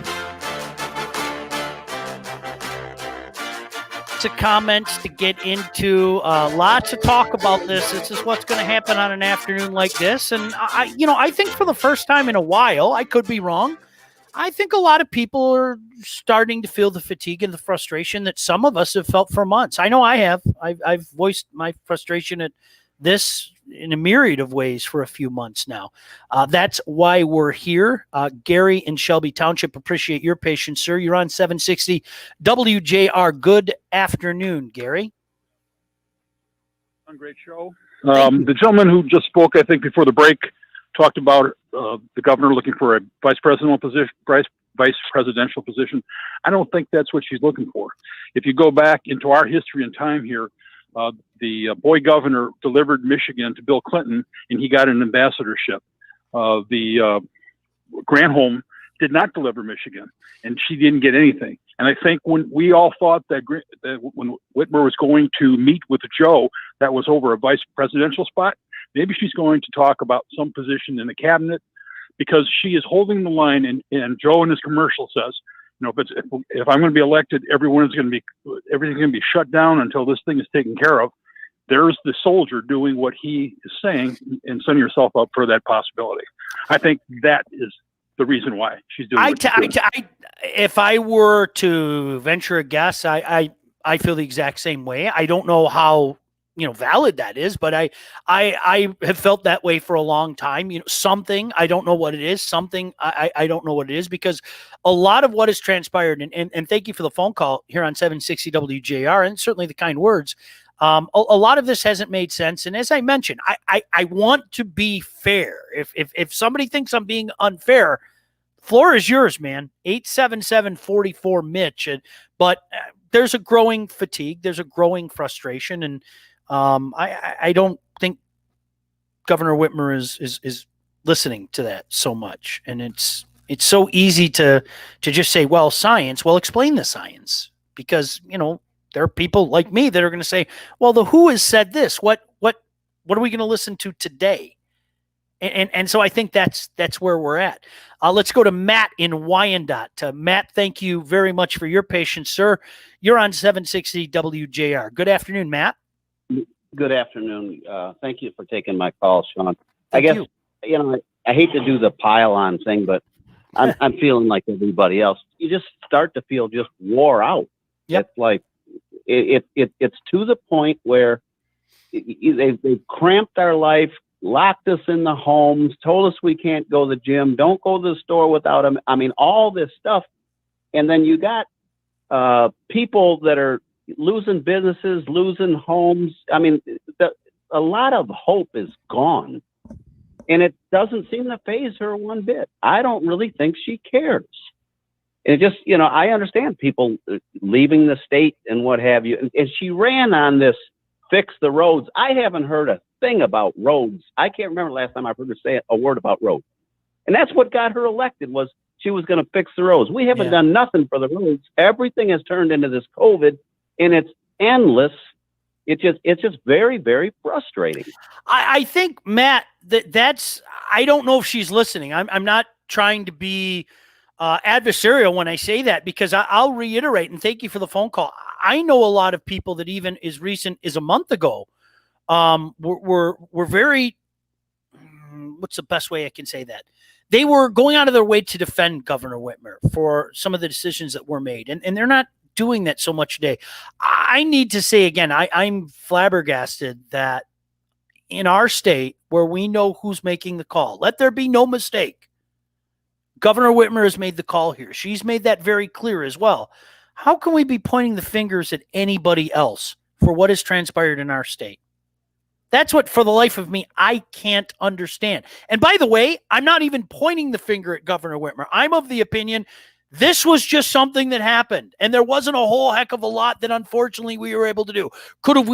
Of comments to get into, lots of talk about this. This is what's going to happen on an afternoon like this. And I think for the first time in a while, I could be wrong, I think a lot of people are starting to feel the fatigue and the frustration that some of us have felt for months. I know I have. I've voiced my frustration at this in a myriad of ways for a few months now. That's why we're here. Gary in Shelby Township, appreciate your patience, sir. You're on 760 WJR. Good afternoon, Gary. Great show. The gentleman who just spoke, I think, before the break, talked about the governor looking for a vice presidential position. I don't think that's what she's looking for. If you go back into our history and time here, the boy governor delivered Michigan to Bill Clinton, and he got an ambassadorship. The Granholm did not deliver Michigan, and she didn't get anything. And I think when we all thought that when Whitmer was going to meet with Joe, that was over a vice presidential spot. Maybe she's going to talk about some position in the cabinet, because she is holding the line. And Joe in his commercial says, if I'm going to be elected, everything's going to be shut down until this thing is taken care of. There's the soldier doing what he is saying and setting yourself up for that possibility. I think that is the reason why she's doing it. If I were to venture a guess, I feel the exact same way. I don't know how valid that is, but I have felt that way for a long time. Something, I don't know what it is. Something, I don't know what it is, because a lot of what has transpired, and thank you for the phone call here on 760 WJR, and certainly the kind words. A lot of this hasn't made sense. And as I mentioned, I want to be fair. If somebody thinks I'm being unfair, floor is yours, man. 877-44-MITCH. But there's a growing fatigue. There's a growing frustration. And I don't think Governor Whitmer is listening to that so much. And it's so easy to just say, well, science. Well, explain the science, because there are people like me that are going to say, well, the WHO has said this. What are we going to listen to today? And so I think that's where we're at. Let's go to Matt in Wyandotte. Matt, thank you very much for your patience, sir. You're on 760 WJR. Good afternoon, Matt. Good afternoon. Thank you for taking my call, Sean. I guess I hate to do the pile on thing, but I'm feeling like everybody else. You just start to feel just wore out. Yep. It's like it's to the point where they've cramped our life, locked us in the homes, told us we can't go to the gym, don't go to the store without them. I mean, all this stuff. And then you got people that are losing businesses, losing homes. I mean, a lot of hope is gone. And it doesn't seem to faze her one bit. I don't really think she cares. It just, I understand people leaving the state and what have you. And she ran on this fix the roads. I haven't heard a thing about roads. I can't remember the last time I heard her say a word about roads. And that's what got her elected, was she was going to fix the roads. We haven't done nothing for the roads. Everything has turned into this COVID, and it's endless. It's just very, very frustrating. I think, Matt, that's I don't know if she's listening. I'm not trying to be adversarial when I say that, because I'll reiterate, and thank you for the phone call. I know a lot of people that even as recent as a month ago were very, what's the best way I can say that? They were going out of their way to defend Governor Whitmer for some of the decisions that were made. And they're not doing that so much today. I need to say again, I'm flabbergasted that in our state, where we know who's making the call, let there be no mistake, Governor Whitmer has made the call here. She's made that very clear as well. How can we be pointing the fingers at anybody else for what has transpired in our state? That's what, for the life of me, I can't understand. And by the way, I'm not even pointing the finger at Governor Whitmer. I'm of the opinion this was just something that happened, and there wasn't a whole heck of a lot that unfortunately we were able to do. Could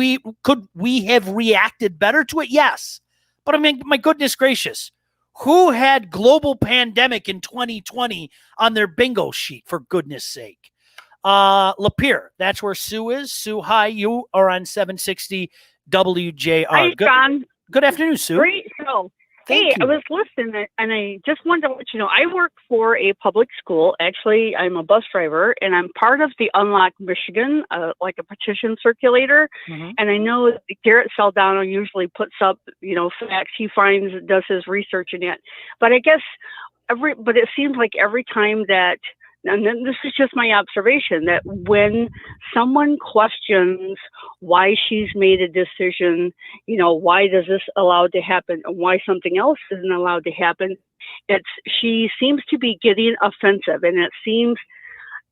we have reacted better to it? Yes. But I mean, my goodness gracious, who had global pandemic in 2020 on their bingo sheet, for goodness sake? Lapeer, that's where Sue is. Sue, hi, you are on 760 WJR. Hi, John. Good afternoon, Sue. Great show. Thank I was listening, and I just wanted to let you know, I work for a public school. Actually, I'm a bus driver, and I'm part of the Unlock Michigan, like a petition circulator. Mm-hmm. And I know that Garrett Saldano usually puts up, facts he finds, does his research in it. But I guess but it seems like every time that, and then this is just my observation, that when someone questions why she's made a decision, why does this allowed to happen, and why something else isn't allowed to happen, she seems to be getting offensive, and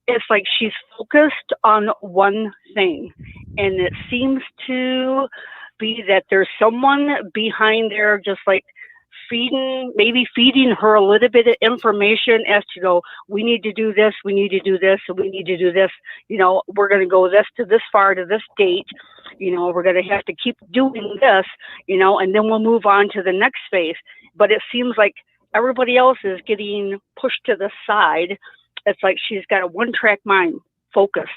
it's like she's focused on one thing, and it seems to be that there's someone behind there just like feeding her a little bit of information as to go, we need to do this, we need to do this, and we need to do this. We're going to go this far to this date. We're going to have to keep doing this, and then we'll move on to the next phase. But it seems like everybody else is getting pushed to the side. It's like she's got a one-track mind focused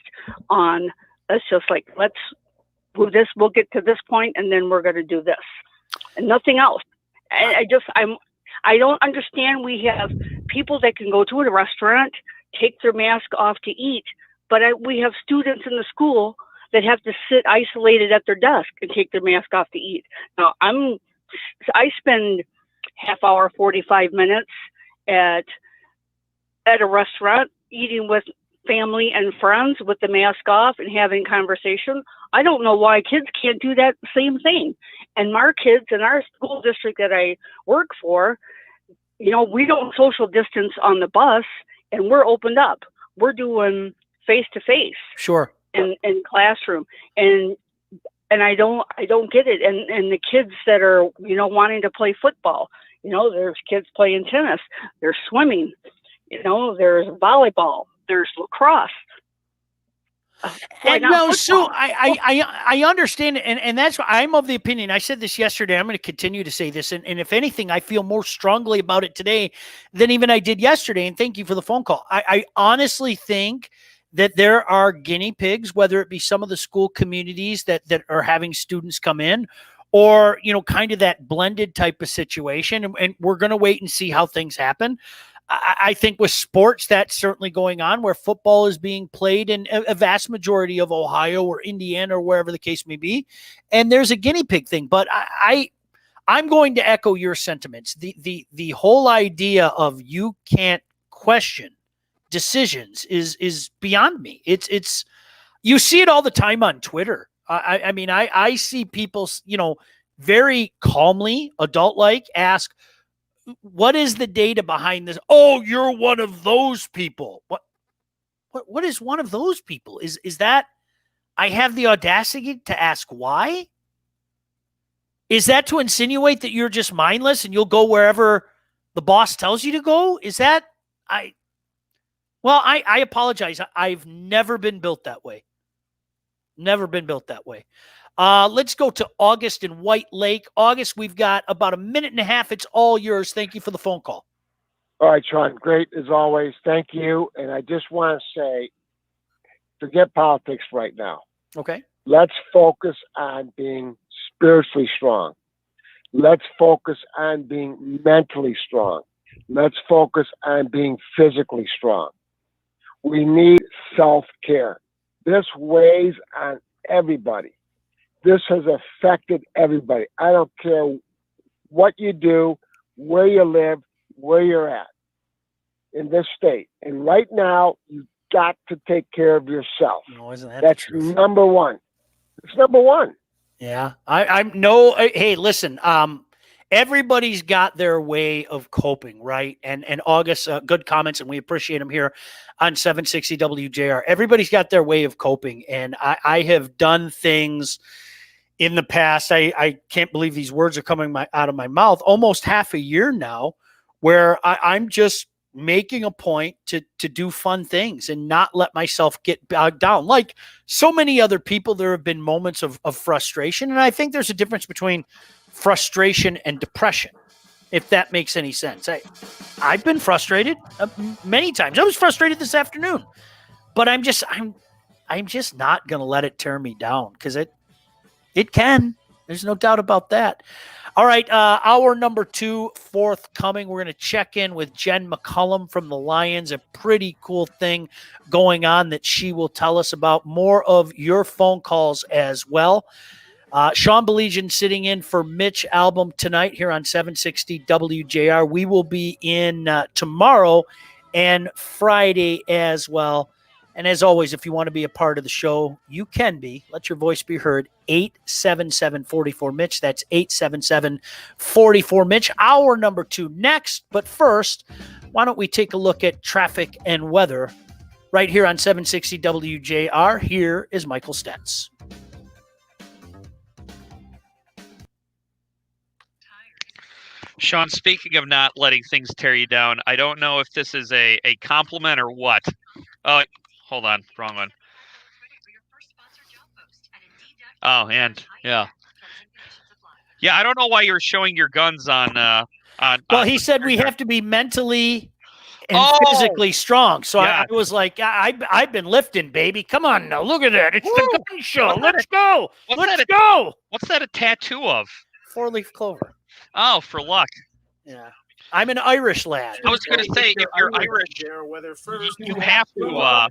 on, it's just like, let's move this, we'll get to this point, and then we're going to do this. And nothing else. I don't understand. We have people that can go to a restaurant, take their mask off to eat, but we have students in the school that have to sit isolated at their desk and take their mask off to eat. Now, I spend half hour, 45 minutes at a restaurant eating with family and friends with the mask off and having conversation. I don't know why kids can't do that same thing. And our kids in our school district that I work for, we don't social distance on the bus, and we're opened up. We're doing face-to-face. Sure. In classroom. And I don't get it. And the kids that are, wanting to play football, there's kids playing tennis, there's swimming, there's volleyball, there's lacrosse. And no, Sue, I understand, and that's why I'm of the opinion. I said this yesterday. I'm going to continue to say this, and if anything, I feel more strongly about it today than even I did yesterday. And thank you for the phone call. I honestly think that there are guinea pigs, whether it be some of the school communities that are having students come in, or kind of that blended type of situation. And we're going to wait and see how things happen. I think with sports, that's certainly going on, where football is being played in a vast majority of Ohio or Indiana or wherever the case may be. And there's a guinea pig thing. But I'm going to echo your sentiments. The whole idea of you can't question decisions is beyond me. It's you see it all the time on Twitter. I mean, I see people, very calmly, adult-like, ask, what is the data behind this? Oh, you're one of those people. What is one of those people? Is that I have the audacity to ask why? Is that to insinuate that you're just mindless and you'll go wherever the boss tells you to go? Is that I apologize. I've never been built that way. Never been built that way. Let's go to August in White Lake. August, we've got about a minute and a half. It's all yours. Thank you for the phone call. All right, Sean. Great as always. Thank you. And I just want to say, forget politics right now. Okay. Let's focus on being spiritually strong. Let's focus on being mentally strong. Let's focus on being physically strong. We need self-care. This weighs on everybody. This has affected everybody. I don't care what you do, where you live, where you're at in this state. And right now, you've got to take care of yourself. No, isn't that That's number one. It's number one. Yeah. I'm no, hey, listen, everybody's got their way of coping, right? And August, good comments, and we appreciate them here on 760 WJR. Everybody's got their way of coping, and I have done things in the past. I can't believe these words are coming out of my mouth. Almost half a year now, where I'm just making a point to do fun things and not let myself get bogged down. Like so many other people, there have been moments of frustration, and I think there's a difference between frustration and depression, if that makes any sense. I've been frustrated many times. I was frustrated this afternoon, but I'm just not going to let it tear me down, because it can. There's no doubt about that. All right, hour number 2 forthcoming. We're going to check in with Jen McCullum from the Lions. A pretty cool thing going on that she will tell us about. More of your phone calls as well. Sean Baligian sitting in for Mitch Albom tonight here on 760 WJR. We will be in tomorrow and Friday as well. And as always, if you want to be a part of the show, you can be. Let your voice be heard. 877-44-MITCH. That's 877-44-MITCH. Hour number 2 next. But first, why don't we take a look at traffic and weather right here on 760 WJR. Here is Michael Stetz. Sean, speaking of not letting things tear you down, I don't know if this is a compliment or what. Oh, hold on. Wrong one. Oh, and yeah. Yeah, I don't know why you're showing your guns on. Well, he said we have to be mentally and physically strong. So yeah. I was like, I've been lifting, baby. Come on now. Look at that. It's the gun show. Let's go. Let's go. What's that a tattoo of? 4-leaf clover. Oh, for luck. Yeah. I'm an Irish lad. I was going to say, if you're Irish, you have to.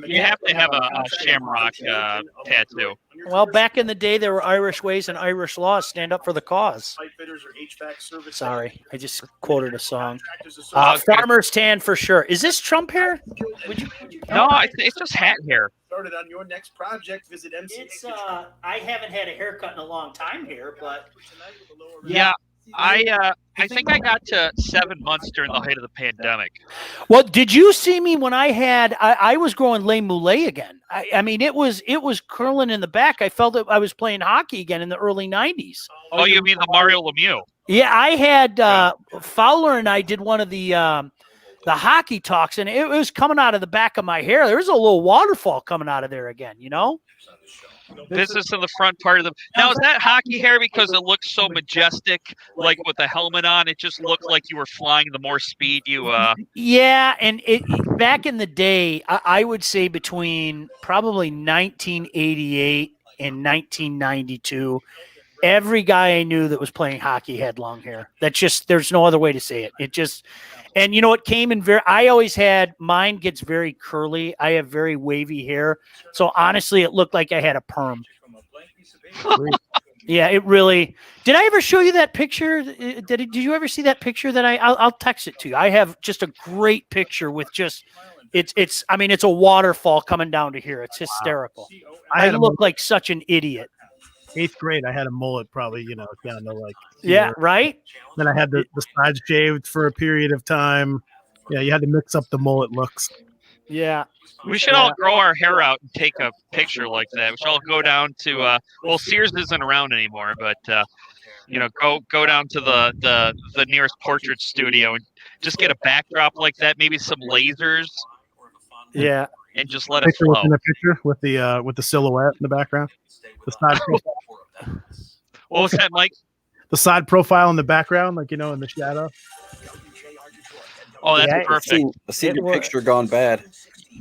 You have to have a shamrock tattoo. Well, back in the day, there were Irish ways and Irish laws. Stand up for the cause. Sorry, I just quoted a song. Farmer's tan for sure. Is this Trump hair? No, it's just hat hair. Started on your next project. Visit MC. I haven't had a haircut in a long time here, but yeah. I think I got to 7 months during the height of the pandemic. Well, did you see me when I was growing Les Moulets again? I mean, it was curling in the back. I felt that I was playing hockey again in the early 90s. Oh, you mean the Mario Lemieux? Yeah, I had Fowler and I did one of the hockey talks, and it was coming out of the back of my hair. There was a little waterfall coming out of there again, you know? Business in the front part of the. Now, is that hockey hair because it looks so majestic, like with the helmet on? It just looked like you were flying. The more speed you. Yeah, and back in the day, I would say between probably 1988 and 1992, every guy I knew that was playing hockey had long hair. There's no other way to say it. It just. And you know, it came in I always had, mine gets very curly. I have very wavy hair. So honestly, it looked like I had a perm. Yeah, it really. Did I ever show you that picture? Did you ever see that picture that I'll text it to you? I have just a great picture with just it's. I mean, it's a waterfall coming down to here. It's hysterical. I look like such an idiot. 8th grade, I had a mullet, probably down to like Yeah, here. right. Then I had the sides shaved for a period of time. Yeah, you had to mix up the mullet looks. Yeah. We should all grow our hair out and take a picture like that. We should all go down to well, Sears isn't around anymore, but go down to the nearest portrait studio and just get a backdrop like that, maybe some lasers. Yeah. And just let it Picture flow. within a picture with the silhouette in the background. The side profile. What was that, Mike? The side profile in the background, like in the shadow. Oh, that's perfect. I've seen your picture gone bad.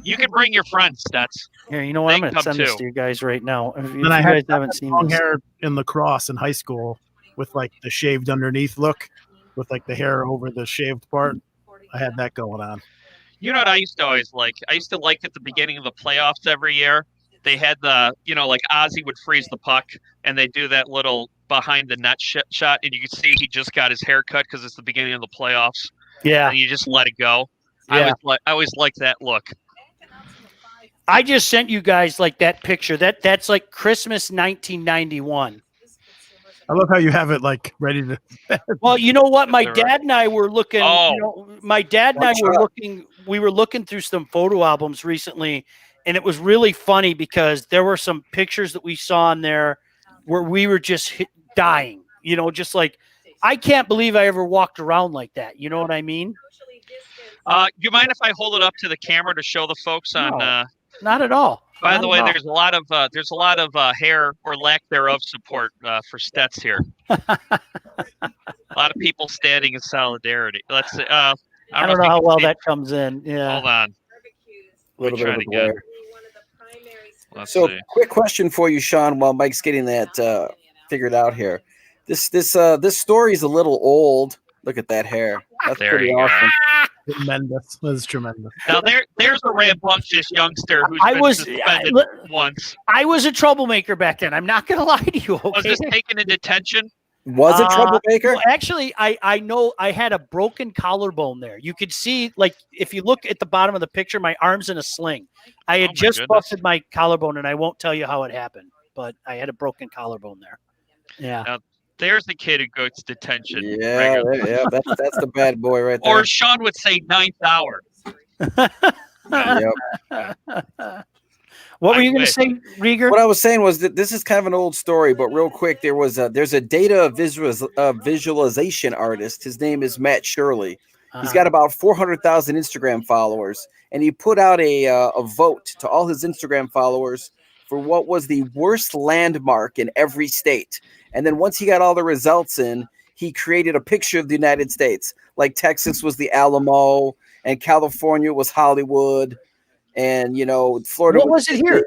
You can bring your friends, Stats. Here, you know what? I'm going to send this too. to you guys right now. If you And I guys had haven't seen long this. hair in lacrosse in high school with like the shaved underneath look, with like the hair over the shaved part. I had that going on. You know what I used to always like? I used to like at the beginning of the playoffs every year, they had the, like Ozzy would freeze the puck and they do that little behind the net shot, and you can see he just got his hair cut because it's the beginning of the playoffs. Yeah. And you just let it go. Yeah. I always like that look. I just sent you guys like that picture. That's like Christmas 1991. I love how you have it like ready to. Well, you know what? My dad and I were looking. My dad and I were looking. We were looking through some photo albums recently, and it was really funny because there were some pictures that we saw in there where we were just dying. Just like I can't believe I ever walked around like that. You know what I mean? You mind if I hold it up to the camera to show the folks on? Not at all. By the way, there's a lot of hair or lack thereof support for Stets here. A lot of people standing in solidarity. Let's see. I don't know how well that comes in. Yeah. Hold on. A little bit of a again. glare. Let's So, see. quick question for you, Sean, while Mike's getting that figured out here. This story is a little old. Look at that hair. That's There pretty you go. awesome. Tremendous. That's tremendous. Now there's a rambunctious youngster who's been suspended once. I was a troublemaker back then. I'm not going to lie to you. Okay? Was this taken in detention? Was it troublemaker? Well, actually, I know I had a broken collarbone there. You could see, like, if you look at the bottom of the picture, my arm's in a sling. I had just busted my collarbone, and I won't tell you how it happened, but I had a broken collarbone there. Yeah. Now, there's the kid who goes to detention. Yeah, that's the bad boy right there. Or Sean would say 9th hour. Yep. What were you going to say, Rieger? What I was saying was that this is kind of an old story, but real quick, there's a data visualization artist. His name is Matt Shirley. He's got about 400,000 Instagram followers, and he put out a vote to all his Instagram followers for what was the worst landmark in every state. And then once he got all the results in, he created a picture of the United States. Like Texas was the Alamo, and California was Hollywood, and Florida. What was it here?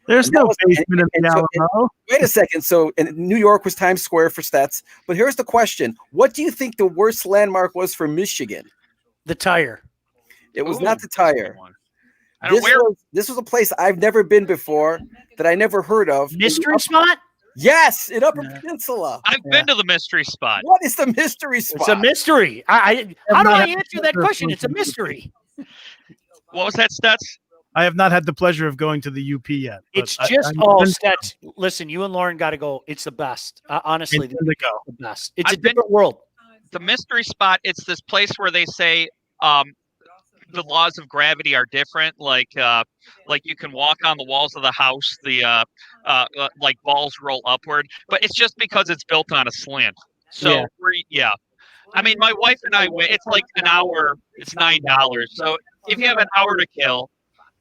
There's no basement in the Alamo. Wait a second. So New York was Times Square for Stets. But here's the question: what do you think the worst landmark was for Michigan? The Tire. It was not the Tire. This was a place I've never been before that I never heard of. Mystery spot? Yes, in Upper Peninsula. I've been to the mystery spot. What is the mystery spot? It's a mystery. How do I answer that question? It's a mystery. What was that, Stets? I have not had the pleasure of going to the UP yet. It's just Stets. Listen, you and Lauren got to go. It's the best. Honestly, the best. It's a different world. The mystery spot. It's this place where they say the laws of gravity are different. Like you can walk on the walls of the house. The like balls roll upward, but it's just because it's built on a slant. So I mean, my wife and I went. It's like an hour. It's $9. So if you have an hour to kill,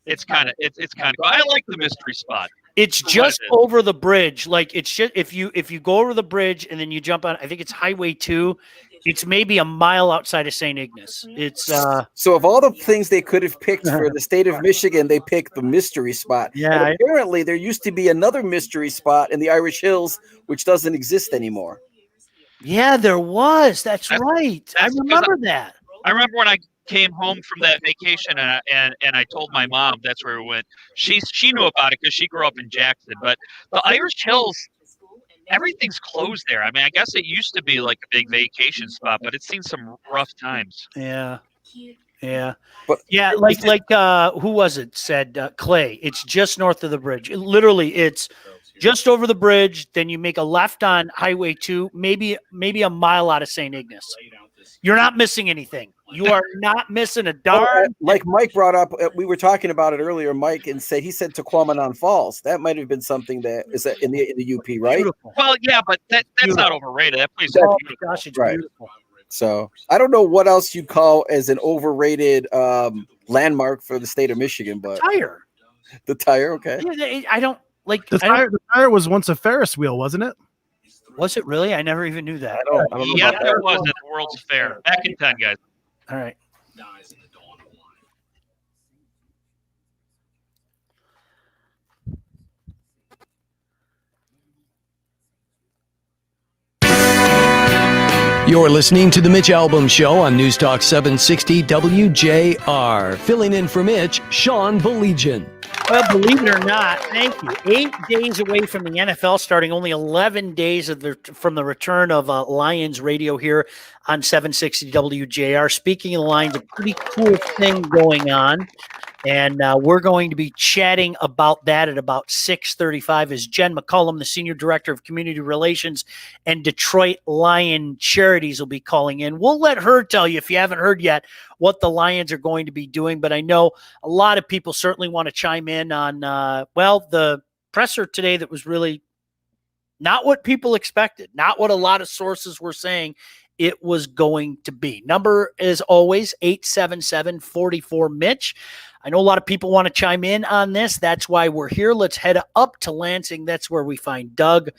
it's kind of cool. I like the mystery spot. It's just over the bridge. Like it's just if you go over the bridge and then you jump on. I think it's Highway 2. It's maybe a mile outside of St. Ignace. It's so of all the things they could have picked for the state of Michigan, they picked the mystery spot. Yeah. And apparently, there used to be another mystery spot in the Irish Hills, which doesn't exist anymore. Yeah, there was. That's right. I remember that. I remember when I came home from that vacation and I told my mom that's where we went. She knew about it because she grew up in Jackson. But the Irish Hills, everything's closed there. I mean, I guess it used to be like a big vacation spot, but it's seen some rough times. Yeah. Yeah. But yeah, who was it said Clay, it's just north of the bridge. Literally, it's just over the bridge, then you make a left on Highway 2, maybe a mile out of St. Ignace. You're not missing anything. You are not missing a darn. Like Mike brought up, we were talking about it earlier, Mike, and he said Tequamanon Falls. That might have been something that is in the UP, right? Beautiful. Well, yeah, but that's not overrated. That place is Oh beautiful. my gosh, it's Right. beautiful. So I don't know what else you call as an overrated landmark for the state of Michigan, but Tire. The tire, okay. I don't like The tire was once a Ferris wheel, wasn't it? Was it really? I never even knew that. I don't know Yes, about there that. was at the World's Fair. Back in 10, guys. All right. You're listening to The Mitch Albom Show on News Talk 760 WJR. Filling in for Mitch, Sean Baligian. Well, believe it or not, thank you. 8 days away from the NFL starting, only 11 days from the return of Lions radio here on 760 WJR. Speaking of the Lions, a pretty cool thing going on. And we're going to be chatting about that at about 6:35 as Jen McCullum, the Senior Director of Community Relations and Detroit Lion Charities, will be calling in. We'll let her tell you, if you haven't heard yet, what the Lions are going to be doing. But I know a lot of people certainly want to chime in on, the presser today that was really not what people expected, not what a lot of sources were saying it was going to be. Number, as always, 877-44-MITCH. I know a lot of people want to chime in on this. That's why we're here. Let's head up to Lansing. That's where we find Doug.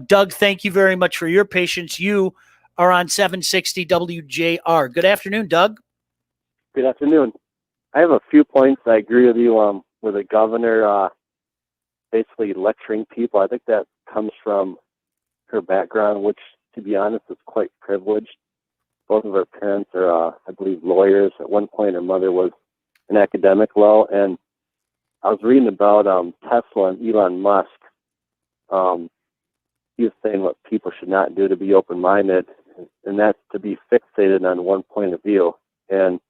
Doug, thank you very much for your patience. You are on 760 WJR. Good afternoon, Doug. Good afternoon. I have a few points. I agree with you with the governor basically lecturing people. I think that comes from her background, which, to be honest, is quite privileged. Both of her parents are, I believe, lawyers. At one point, her mother was an academic law, and I was reading about Tesla and Elon Musk. He was saying what people should not do to be open-minded, and that's to be fixated on one point of view. And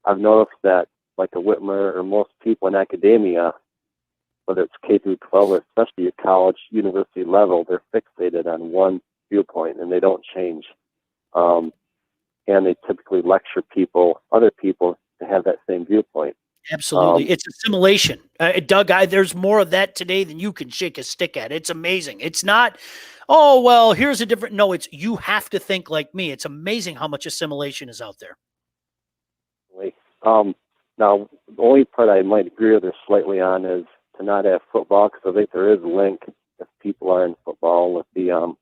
I've noticed that, like a Whitmer or most people in academia, whether it's K through 12 or especially at college, university level, they're fixated on one viewpoint and they don't change. And they typically lecture other people, to have that same viewpoint. Absolutely. It's assimilation. Doug, there's more of that today than you can shake a stick at. It's amazing. It's not, oh, well, here's a different. No, it's you have to think like me. It's amazing how much assimilation is out there. Now, the only part I might agree with her slightly on is to not have football, because I think there is a link if people are in football with the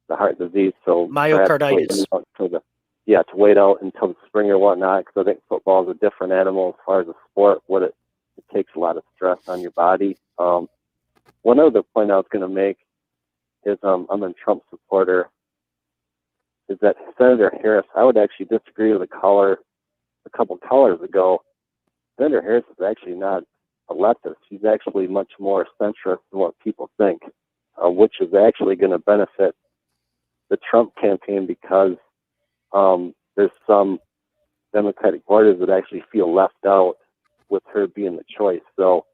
heart disease. So myocarditis. To wait out until the spring or whatnot, because I think football is a different animal as far as a sport. It takes a lot of stress on your body. One other point I was going to make is I'm a Trump supporter, is that Senator Harris, I would actually disagree with a couple callers ago. Senator Harris is actually not a leftist. She's actually much more centrist than what people think, which is actually going to benefit the Trump campaign, because there's some Democratic voters that actually feel left out with her being the choice. So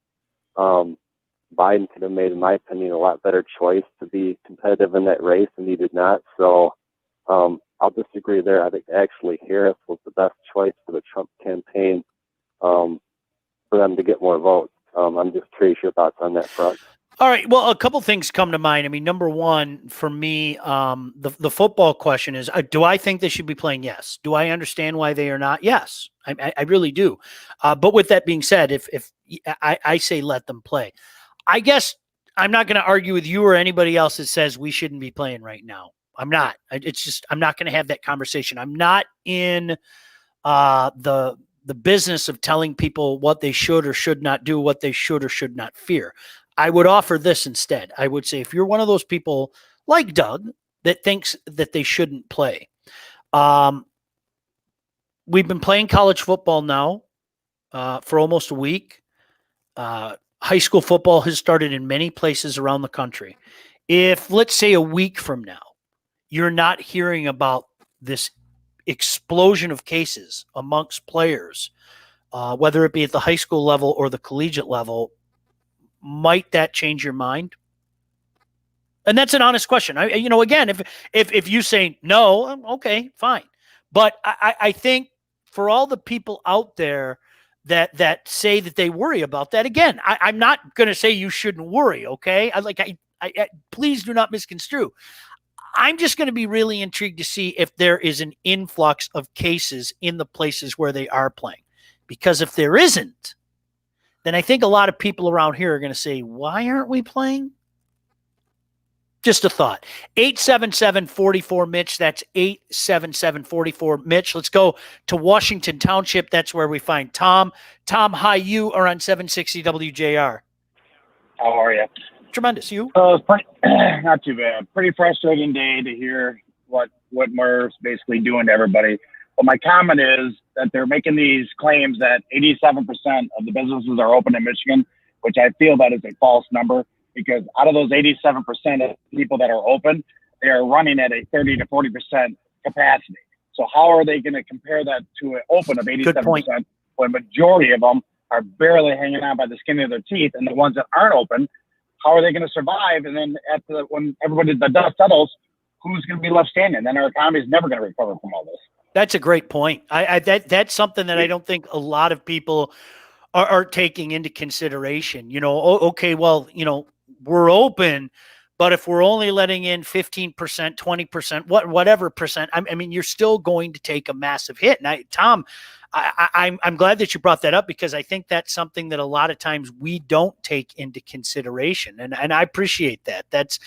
Biden could have made, in my opinion, a lot better choice to be competitive in that race, and he did not. So I'll disagree there. I think actually Harris was the best choice for the Trump campaign for them to get more votes. I'm just curious your thoughts on that front. All right. Well, a couple things come to mind. I mean, number one, for me, the football question is, do I think they should be playing? Yes. Do I understand why they are not? Yes, I really do. But with that being said, if I say let them play, I guess I'm not going to argue with you or anybody else that says we shouldn't be playing right now. I'm not. It's just I'm not going to have that conversation. I'm not in the business of telling people what they should or should not do, what they should or should not fear. I would offer this instead. I would say, if you're one of those people like Doug that thinks that they shouldn't play, we've been playing college football now for almost a week. High school football has started in many places around the country. If, let's say, a week from now, you're not hearing about this explosion of cases amongst players, whether it be at the high school level or the collegiate level, might that change your mind? And that's an honest question. Again, if you say no, okay, fine. But I think for all the people out there that say that they worry about that, again, I'm not going to say you shouldn't worry. Okay, please do not misconstrue. I'm just going to be really intrigued to see if there is an influx of cases in the places where they are playing, because if there isn't, then I think a lot of people around here are going to say, "Why aren't we playing?" Just a thought. 877-44-MITCH. That's 877-44-MITCH. Let's go to Washington Township. That's where we find Tom. Tom, hi, you are on 760 WJR. How are you? Tremendous. You? Not too bad. Pretty frustrating day to hear what Murph's basically doing to everybody. But my comment is that they're making these claims that 87% of the businesses are open in Michigan, which I feel that is a false number. Because out of those 87% of people that are open, they are running at a 30 to 40% capacity. So how are they going to compare that to an open of 87% when majority of them are barely hanging on by the skin of their teeth, and the ones that aren't open, how are they going to survive? And then when the dust settles, who's going to be left standing? Then our economy is never going to recover from all this. That's a great point. That's something that I don't think a lot of people are taking into consideration. Okay, well, we're open, but if we're only letting in 15%, 20%, whatever percent, I mean, you're still going to take a massive hit. And Tom, I'm glad that you brought that up, because I think that's something that a lot of times we don't take into consideration. And I appreciate that. That's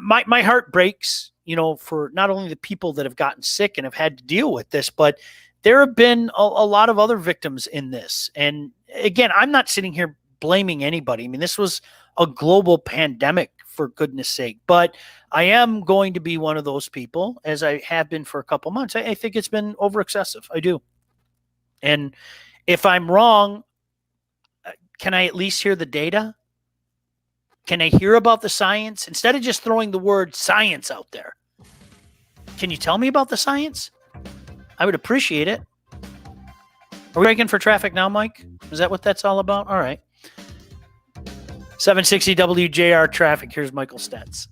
my heart breaks, for not only the people that have gotten sick and have had to deal with this, but there have been a lot of other victims in this. And again, I'm not sitting here blaming anybody. I mean, this was a global pandemic, for goodness sake. But I am going to be one of those people, as I have been for a couple months. I think it's been over excessive. I do. And if I'm wrong, can I at least hear the data? Can I hear about the science? Instead of just throwing the word science out there, can you tell me about the science? I would appreciate it. Are we breaking for traffic now, Mike? Is that what that's all about? All right. 760 WJR traffic. Here's Michael Stetz.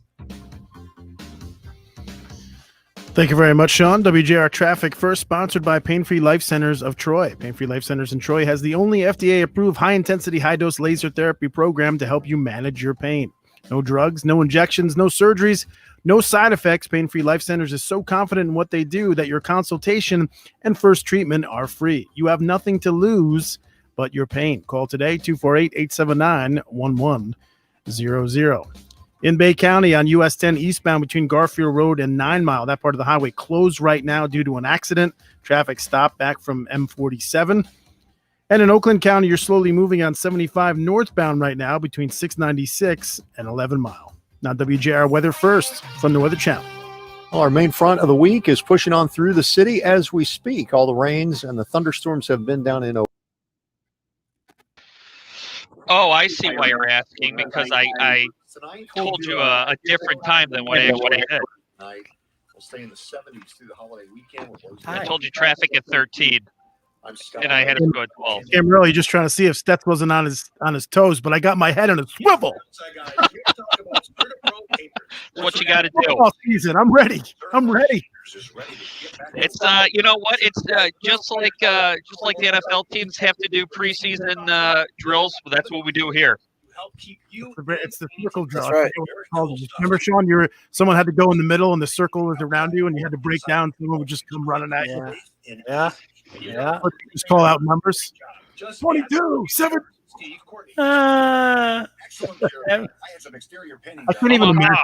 Thank you very much, Sean. WJR Traffic First, sponsored by Pain Free Life Centers of Troy. Pain Free Life Centers in Troy has the only FDA-approved high-intensity, high-dose laser therapy program to help you manage your pain. No drugs, no injections, no surgeries, no side effects. Pain Free Life Centers is so confident in what they do that your consultation and first treatment are free. You have nothing to lose but your pain. Call today, 248-879-1100. In Bay County on US 10 eastbound between Garfield Road and 9 Mile, that part of the highway closed right now due to an accident. Traffic stopped back from M47. And in Oakland County, you're slowly moving on 75 northbound right now between 696 and 11 Mile. Now WJR weather first from the Weather Channel. Well, our main front of the week is pushing on through the city as we speak. All the rains and the thunderstorms have been down in Oakland. Oh, I see why you're asking, because I told you a different time than what I actually did. We'll stay in the 70s through the holiday weekend. I told you traffic at 13, and I had it go at 12. I'm really just trying to see if Steph wasn't on his toes, but I got my head on a swivel. That's what you got to do. Football season. I'm ready. It's you know what? It's just like the NFL teams have to do preseason drills. But that's what we do here. It's the circle drill. That's right. Remember, Sean, someone had to go in the middle and the circle was around you, and you had to break down. Someone would just come running at you. Yeah. Just call out numbers. 22, 7. I couldn't even imagine.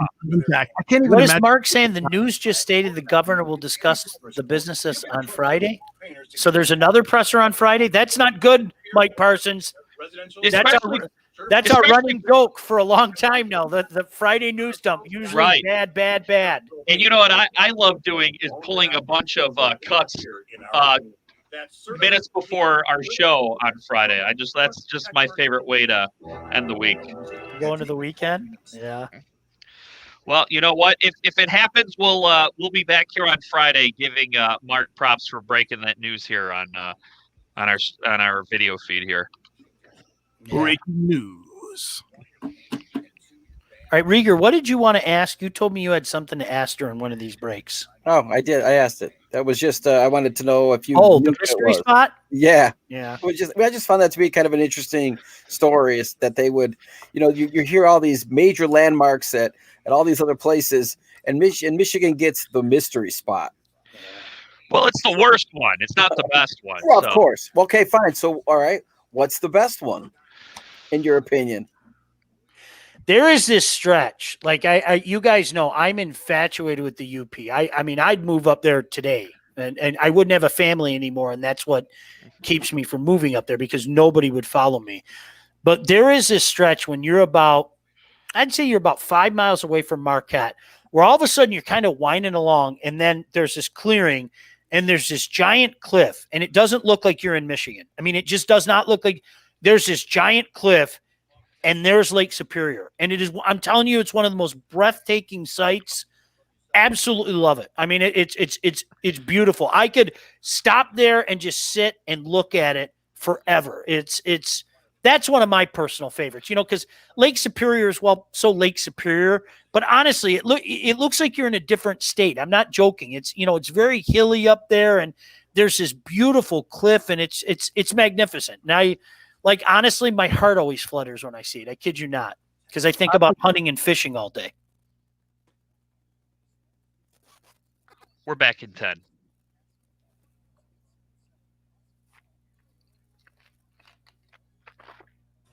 I can't even What is imagine. Mark saying? The news just stated the governor will discuss the businesses on Friday. So there's another presser on Friday. That's not good, Mike Parsons. That's our running joke for a long time now. The Friday news dump, usually bad. And you know what I love doing is pulling a bunch of cuts minutes before our show on Friday. That's just my favorite way to end the week. Going to the weekend? Yeah. Well, you know what? If it happens, we'll be back here on Friday giving Mark props for breaking that news here on our video feed here. Breaking news. All right, Rieger, what did you want to ask? You told me you had something to ask during one of these breaks. Oh, I did. I asked it. That was just I wanted to know if you. Oh, knew the what it mystery was. spot? Yeah, Yeah. It was I just found that to be kind of an interesting story. Is that they would, you hear all these major landmarks at all these other places, and Michigan gets the mystery spot. Well, it's the worst one. It's not the best one. Well, so. of course. Well, okay, fine. So, all right, what's the best one, in your opinion? There is this stretch. Like you guys know, I'm infatuated with the UP. I mean, I'd move up there today, and I wouldn't have a family anymore, and that's what keeps me from moving up there because nobody would follow me. But there is this stretch when I'd say you're about 5 miles away from Marquette, where all of a sudden you're kind of winding along, and then there's this clearing, and there's this giant cliff, and it doesn't look like you're in Michigan. I mean, it just does not look like there's this giant cliff. And there's Lake Superior. And it is, I'm telling you, it's one of the most breathtaking sights. Absolutely love it. I mean, it's beautiful. I could stop there and just sit and look at it forever. That's one of my personal favorites, because Lake Superior is, so Lake Superior, but honestly, it looks like you're in a different state. I'm not joking. It's, it's very hilly up there, and there's this beautiful cliff, and it's magnificent. Now, like, honestly, my heart always flutters when I see it. I kid you not, because I think about hunting and fishing all day. We're back in 10.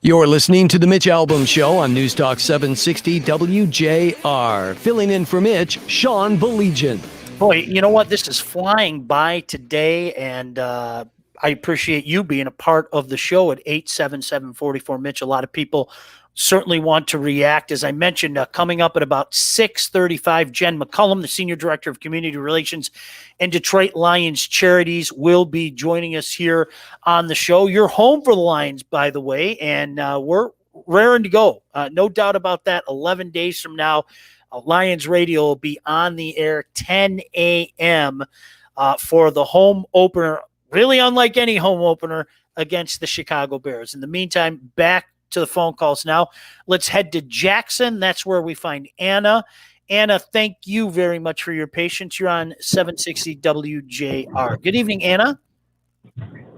You're listening to the Mitch Albom Show on News Talk 760 WJR. Filling in for Mitch, Sean Baligian. Boy, you know what? This is flying by today, and I appreciate you being a part of the show at 877-44 Mitch. A lot of people certainly want to react. As I mentioned, coming up at about 6:35, Jen McCullum, the Senior Director of Community Relations and Detroit Lions Charities, will be joining us here on the show. You're home for the Lions, by the way, and we're raring to go. No doubt about that. 11 days from now, Lions Radio will be on the air 10 a.m. For the home opener. Really unlike any home opener against the Chicago Bears. In the meantime, back to the phone calls now. Let's head to Jackson. That's where we find Anna. Anna, thank you very much for your patience. You're on 760 WJR. Good evening, Anna.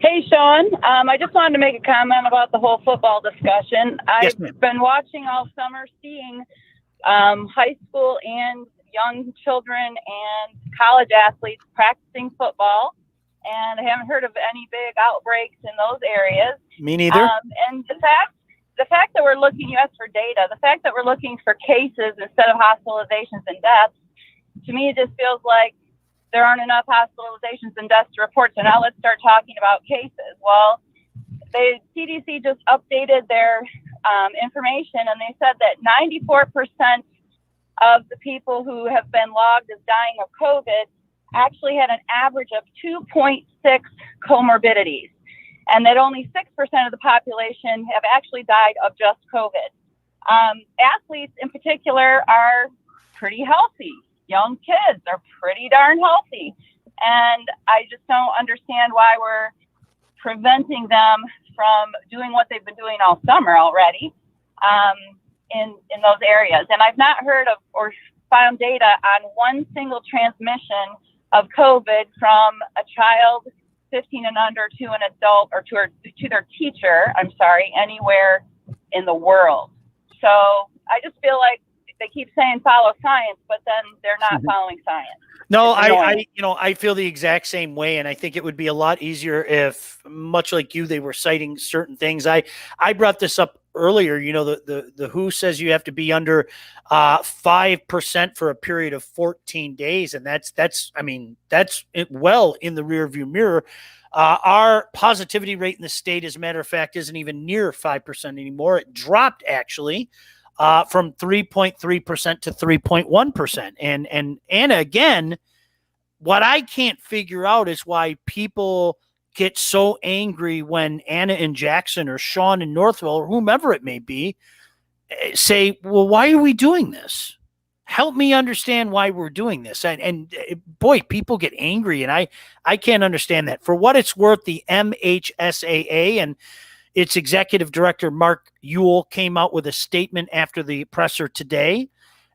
Hey, Sean. I just wanted to make a comment about the whole football discussion. I've been watching all summer, seeing high school and young children and college athletes practicing football. And I haven't heard of any big outbreaks in those areas. Me neither. And the fact that we're looking, you asked for data, the fact that we're looking for cases instead of hospitalizations and deaths, to me, it just feels like there aren't enough hospitalizations and deaths to report. So now let's start talking about cases. Well, the CDC just updated their information, and they said that 94% of the people who have been logged as dying of COVID actually had an average of 2.6 comorbidities, and that only 6% of the population have actually died of just COVID. Athletes in particular are pretty healthy. Young kids are pretty darn healthy. And I just don't understand why we're preventing them from doing what they've been doing all summer already in those areas. And I've not heard of or found data on one single transmission of COVID from a child 15 and under to an adult or to their teacher, anywhere in the world. So I just feel like they keep saying follow science, but then they're not following science. No, I feel the exact same way, and I think it would be a lot easier if, much like you, they were citing certain things. I brought this up earlier. The WHO says you have to be under 5% for a period of 14 days, and that's well in the rearview mirror. Our positivity rate in the state, as a matter of fact, isn't even near 5% anymore. It dropped actually from 3.3% to 3.1%. And Anna, again, what I can't figure out is why people get so angry when Anna in Jackson or Sean in Northville or whomever it may be say, well, why are we doing this? Help me understand why we're doing this. And boy, people get angry, and I can't understand that. For what it's worth, the MHSAA and its executive director, Mark Ewell, came out with a statement after the presser today.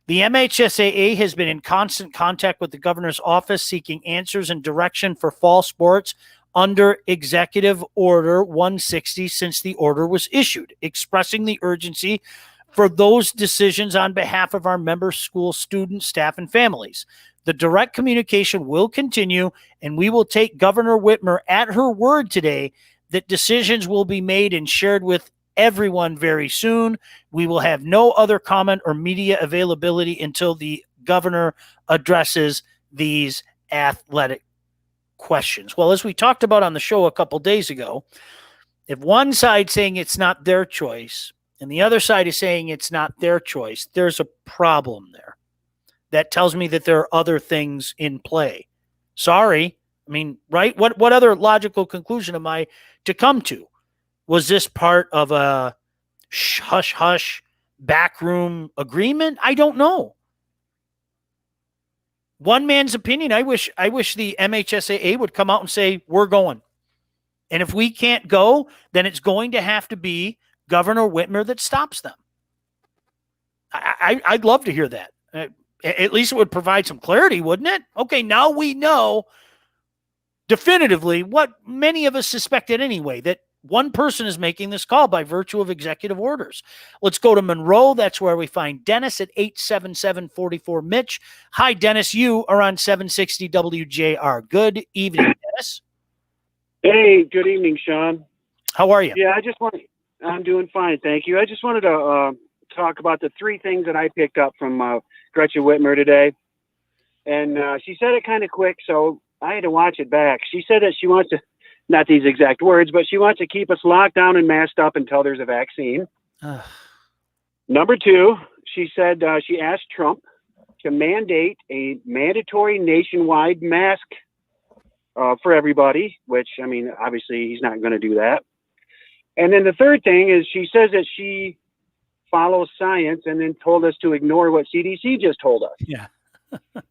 The MHSAA has been in constant contact with the governor's office seeking answers and direction for fall sports under Executive Order 160 since the order was issued, expressing the urgency for those decisions on behalf of our member school students, staff, and families. The direct communication will continue, and we will take Governor Whitmer at her word today that decisions will be made and shared with everyone very soon. We will have no other comment or media availability until the governor addresses these athletic questions. Well, as we talked about on the show a couple days ago, if one side saying it's not their choice and the other side is saying it's not their choice, there's a problem there. That tells me that there are other things in play. Sorry. I mean, right? What other logical conclusion am I to come to? Was this part of a hush-hush backroom agreement? I don't know. One man's opinion, I wish the MHSAA would come out and say, we're going. And if we can't go, then it's going to have to be Governor Whitmer that stops them. I'd love to hear that. At least it would provide some clarity, wouldn't it? Okay, now we know definitively what many of us suspected anyway, that one person is making this call by virtue of executive orders. Let's go to Monroe. That's where we find Dennis at 877-44-MITCH. Hi, Dennis. You are on 760 WJR. Good evening, Dennis. Hey, good evening, Sean. How are you? Yeah, I'm doing fine, thank you. I just wanted to talk about the three things that I picked up from Gretchen Whitmer today. And she said it kind of quick, so I had to watch it back. She said that she wants to, not these exact words, but she wants to keep us locked down and masked up until there's a vaccine. Number two, she said she asked Trump to mandate a mandatory nationwide mask for everybody, which, I mean, obviously he's not going to do that. And then the third thing is she says that she follows science and then told us to ignore what CDC just told us. Yeah.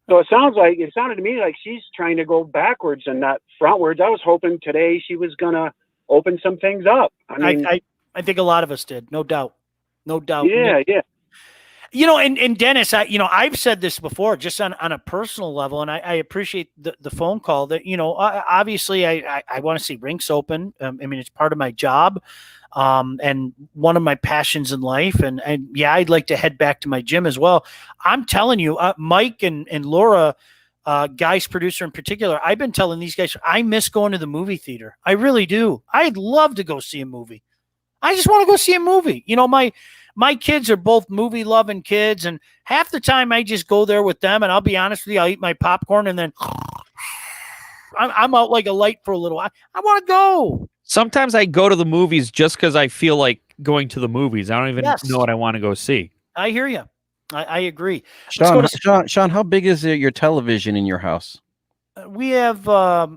So it sounded to me like she's trying to go backwards and not frontwards. I was hoping today she was going to open some things up. I mean, I think a lot of us did. No doubt. No doubt. Yeah. Yeah. You know, and Dennis, I've said this before, just on a personal level, and I appreciate the phone call that, obviously I want to see rinks open. I mean, it's part of my job. And one of my passions in life. And yeah, I'd like to head back to my gym as well. I'm telling you, Mike and Laura, Guy's producer in particular, I've been telling these guys, I miss going to the movie theater. I really do. I'd love to go see a movie. I just want to go see a movie. My kids are both movie loving kids, and half the time I just go there with them, and I'll be honest with you, I'll eat my popcorn and then I'm out like a light for a little while. I want to go. Sometimes I go to the movies just because I feel like going to the movies. I don't even know what I want to go see. I hear you. I agree. Sean, how big is your television in your house? We have a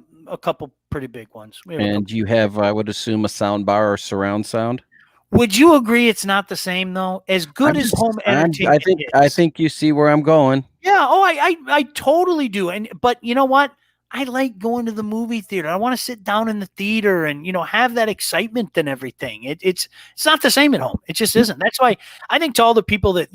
couple pretty big ones. And you have, I would assume, a sound bar or surround sound? Would you agree it's not the same, though? As good as home entertainment I think you see where I'm going. Yeah. Oh, I totally do. But you know what? I like going to the movie theater. I want to sit down in the theater and, have that excitement and everything. It's not the same at home. It just isn't. That's why I think to all the people that,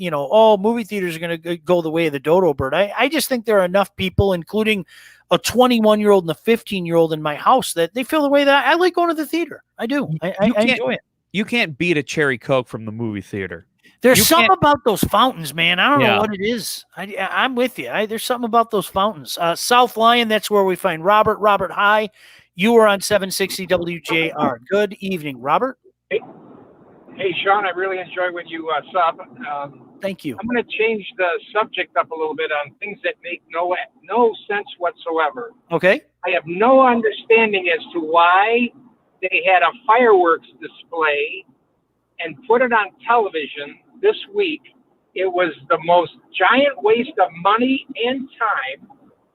movie theaters are going to go the way of the dodo bird. I just think there are enough people, including a 21-year-old and a 15-year-old in my house, that they feel the way that I like going to the theater. I do. I enjoy it. You can't beat a cherry Coke from the movie theater. There's something about those fountains, man. I don't know what it is. I'm with you. There's something about those fountains. South Lyon, that's where we find Robert. Robert, hi. You are on 760 WJR. Good evening, Robert. Hey, Sean, I really enjoy when you sub. Thank you. I'm going to change the subject up a little bit on things that make no sense whatsoever. Okay. I have no understanding as to why they had a fireworks display and put it on television this week. It was the most giant waste of money and time.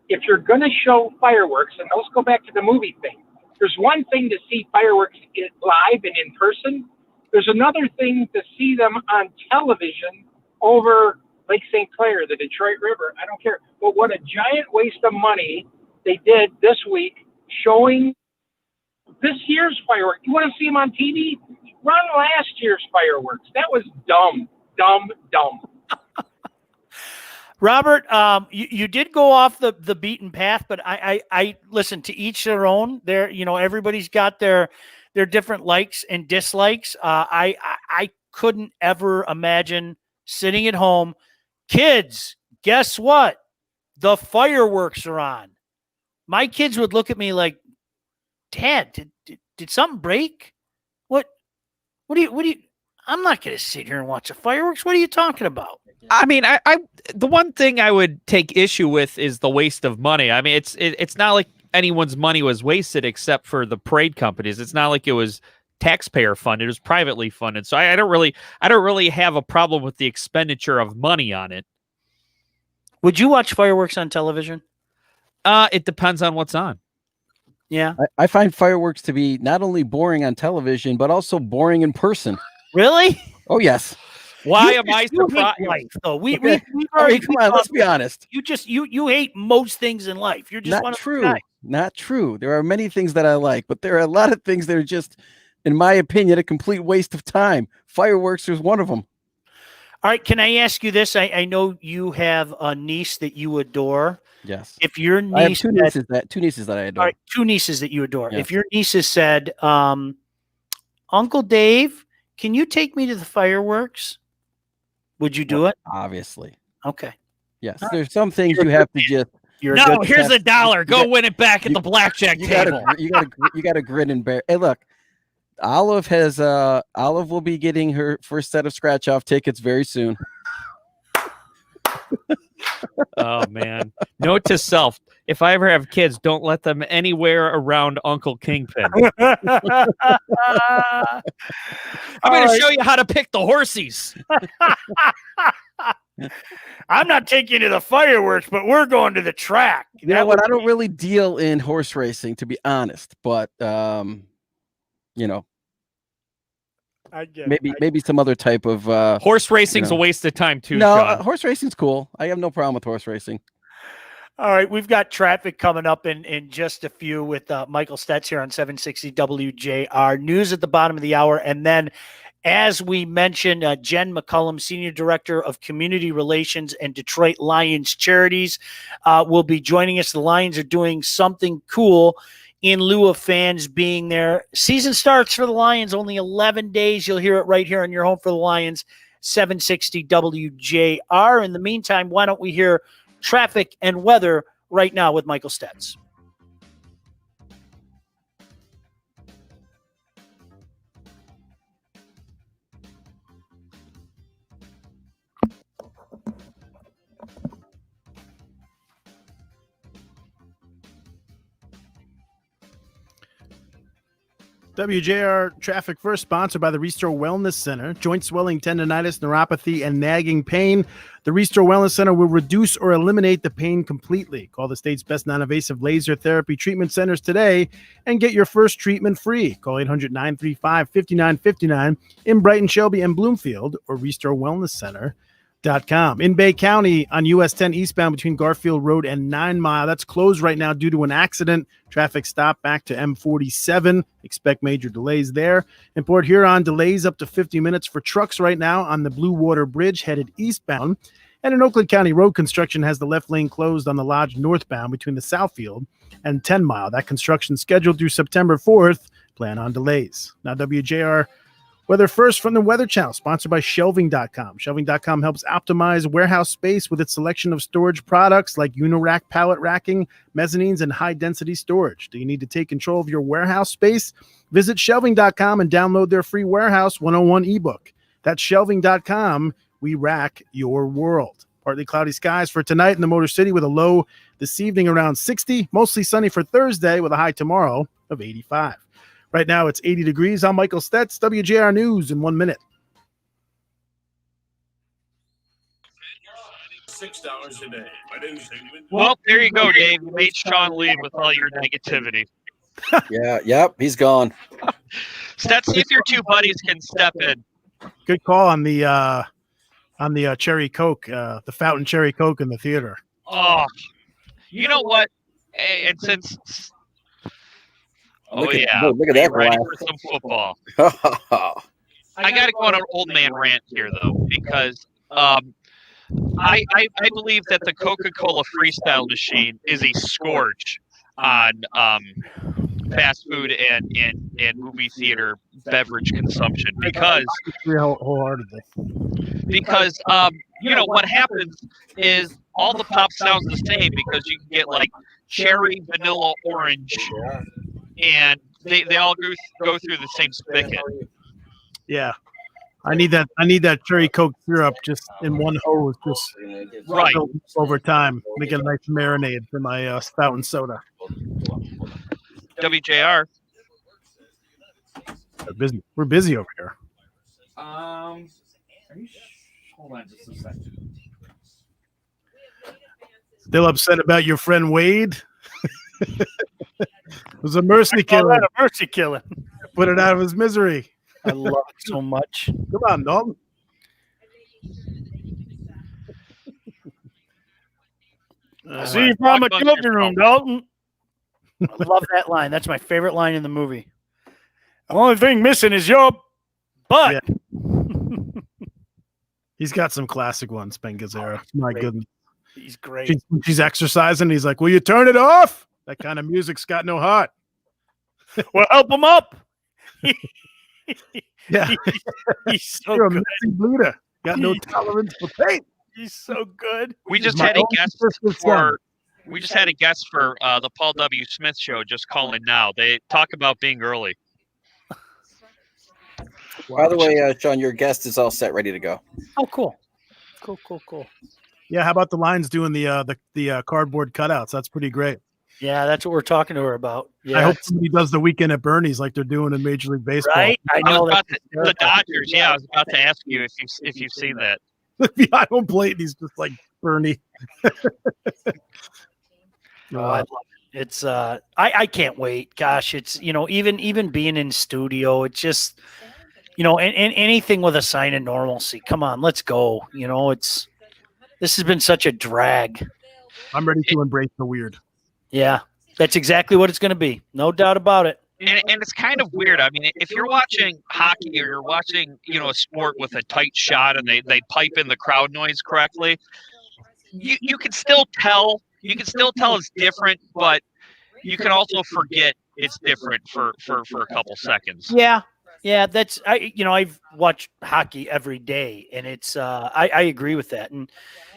If you're going to show fireworks, and let's go back to the movie thing. There's one thing to see fireworks live and in person. There's another thing to see them on television over Lake St. Clair, the Detroit River. I don't care. But what a giant waste of money they did this week showing this year's fireworks. You want to see them on TV? Run last year's fireworks. That was dumb. Robert, you did go off the beaten path, but I listen, to each their own. There, everybody's got their different likes and dislikes. I couldn't ever imagine sitting at home. Kids, guess what? The fireworks are on. My kids would look at me like, Dad, did something break? What do you? I'm not going to sit here and watch the fireworks. What are you talking about? I mean, I the one thing I would take issue with is the waste of money. I mean, it's not like anyone's money was wasted except for the parade companies. It's not like it was taxpayer funded. It was privately funded. So I don't really have a problem with the expenditure of money on it. Would you watch fireworks on television? It depends on what's on. Yeah. I find fireworks to be not only boring on television, but also boring in person. Really? Oh, yes. Why am I surprised? Life, though. We've I already mean, come on, let's be honest. You hate most things in life. You're just Not one of true. the guys. Not true. There are many things that I like, but there are a lot of things that are just, in my opinion, a complete waste of time. Fireworks is one of them. All right. Can I ask you this? I know you have a niece that you adore. Yes. If your niece, I have two nieces that I adore. All right, two nieces that you adore. Yes. If your nieces said, Uncle Dave, can you take me to the fireworks? Would you do it? Obviously. Okay. Yes. There's some things you have to just. No, here's $1. Go win it back at the blackjack table. You gotta grin and bear. Hey, look, Olive will be getting her first set of scratch off tickets very soon. Oh man. Note to self: if I ever have kids, don't let them anywhere around Uncle Kingpin. I'm going to show you how to pick the horsies. I'm not taking you to the fireworks, but we're going to the track. You know what? I don't really deal in horse racing, to be honest, but I get maybe some other type of horse racing's a waste of time too. No, Sean. Horse racing's cool. I have no problem with horse racing. All right, we've got traffic coming up in just a few with Michael Stetz here on 760 WJR. News at the bottom of the hour, and then, as we mentioned, Jen McCullum, Senior Director of Community Relations and Detroit Lions Charities, will be joining us. The Lions are doing something cool in lieu of fans being there. Season starts for the Lions, only 11 days. You'll hear it right here on your home for the Lions, 760 WJR. In the meantime, why don't we hear traffic and weather right now with Michael Stetz. WJR Traffic First, sponsored by the Restore Wellness Center. Joint swelling, tendonitis, neuropathy, and nagging pain. The Restore Wellness Center will reduce or eliminate the pain completely. Call the state's best non-invasive laser therapy treatment centers today and get your first treatment free. Call 800-935-5959 in Brighton, Shelby, and Bloomfield, or restorewellnesscenter.com. In Bay County on US 10 eastbound between Garfield Road and 9 Mile. That's closed right now due to an accident. Traffic stop back to M47. Expect major delays there. In Port Huron, delays up to 50 minutes for trucks right now on the Blue Water Bridge headed eastbound. And in Oakland County, road construction has the left lane closed on the Lodge northbound between the Southfield and 10 Mile. That construction scheduled through September 4th. Plan on delays. Now WJR Weather first from the Weather Channel, sponsored by Shelving.com. Shelving.com helps optimize warehouse space with its selection of storage products like Unirack pallet racking, mezzanines, and high-density storage. Do you need to take control of your warehouse space? Visit Shelving.com and download their free Warehouse 101 ebook. That's Shelving.com. We rack your world. Partly cloudy skies for tonight in the Motor City with a low this evening around 60. Mostly sunny for Thursday with a high tomorrow of 85. Right now, it's 80 degrees. I'm Michael Stetz, WJR News in 1 minute. $6 a day. Well, there you go, Dave. You made Sean leave with all your negativity. Yep, he's gone. Stetz, see if your two buddies can step in. Good call on the on the cherry Coke, the fountain cherry Coke in the theater. Oh, you know what? And since Look at yeah, look at are you that ready glass. for some football? I got to go on an old man rant here though, because I believe that the Coca-Cola Freestyle machine is a scourge on fast food and movie theater beverage consumption because wholeheartedly. You know what happens is all the pop sounds the same because you can get like cherry, vanilla, orange, and they all go through the same spigot. Yeah. I need that cherry Coke syrup just in one hose, just right over time. Make a nice marinade for my fountain soda. WJR. We're busy over here. Hold on just a second. Still upset about your friend Wade? It was a mercy killing. A mercy killing. Put it out of his misery. I love it so much. Come on, Dalton. I see you from a children's room, Dalton. I love that line. That's my favorite line in the movie. The only thing missing is your butt. Yeah. He's got some classic ones, Ben Gazzara. My goodness. He's great. She's exercising. He's like, will you turn it off? That kind of music's got no heart. Well, help him up. Yeah. He's so You're a good. messy bleeder. Got no tolerance for pain. He's so good. We just had a guest for the Paul W. Smith show just calling now. They talk about being early. By the way, Sean, your guest is all set, ready to go. Oh, cool. Cool. Yeah, how about the lines doing the cardboard cutouts? That's pretty great. Yeah, that's what we're talking to her about. Yeah, I hope somebody does the weekend at Bernie's like they're doing in Major League Baseball. Right? I know the Dodgers. Yeah, I was about to ask you if you've seen that. I don't play it. He's just like Bernie. Oh, I love it. It's I can't wait. Gosh, it's even being in studio, it's just and anything with a sign of normalcy. Come on, let's go. This has been such a drag. I'm ready to embrace the weird. Yeah, that's exactly what it's going to be. No doubt about it. And it's kind of weird. I mean, if you're watching hockey or you're watching, a sport with a tight shot and they pipe in the crowd noise correctly, you can still tell. You can still tell it's different, but you can also forget it's different for a couple seconds. Yeah, that's I've watched hockey every day, and it's I agree with that. And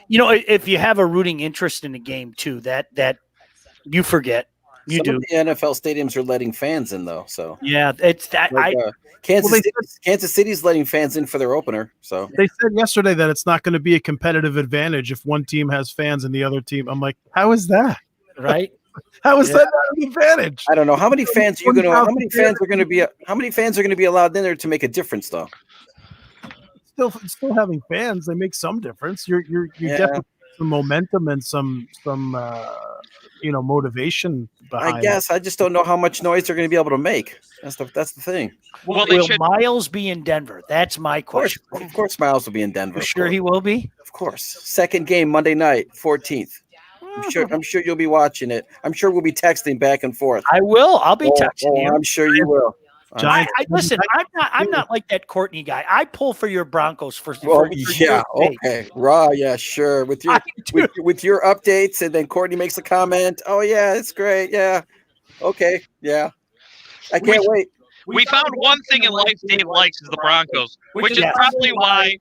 if you have a rooting interest in the game too, that you forget. Some of the NFL stadiums are letting fans in though, so yeah, it's that. Kansas City's letting fans in for their opener. So they said yesterday that it's not going to be a competitive advantage if one team has fans and the other team. I'm like, how is that? Right? How is that not an advantage? I don't know how many fans are going to. How many fans are going to be? How many fans are going to be allowed in there to make a difference, though? Still having fans, they make some difference. You're definitely some momentum and some motivation behind. I guess I just don't know how much noise they're going to be able to make. That's the thing. Will Miles be in Denver? That's my question. Of course, Miles will be in Denver. You sure he will be? Of course. Second game Monday night, 14th. I'm sure you'll be watching it. I'm sure we'll be texting back and forth. I will. I'll be texting you. I'm sure you will. Listen, I'm not like that Courtney guy. I pull for your Broncos for yeah, okay. Raw, yeah, sure. With your with your updates, and then Courtney makes a comment. Oh yeah, it's great. Yeah. Okay. Yeah. I can't wait. We found one thing in life Dave likes is the Broncos, which is probably why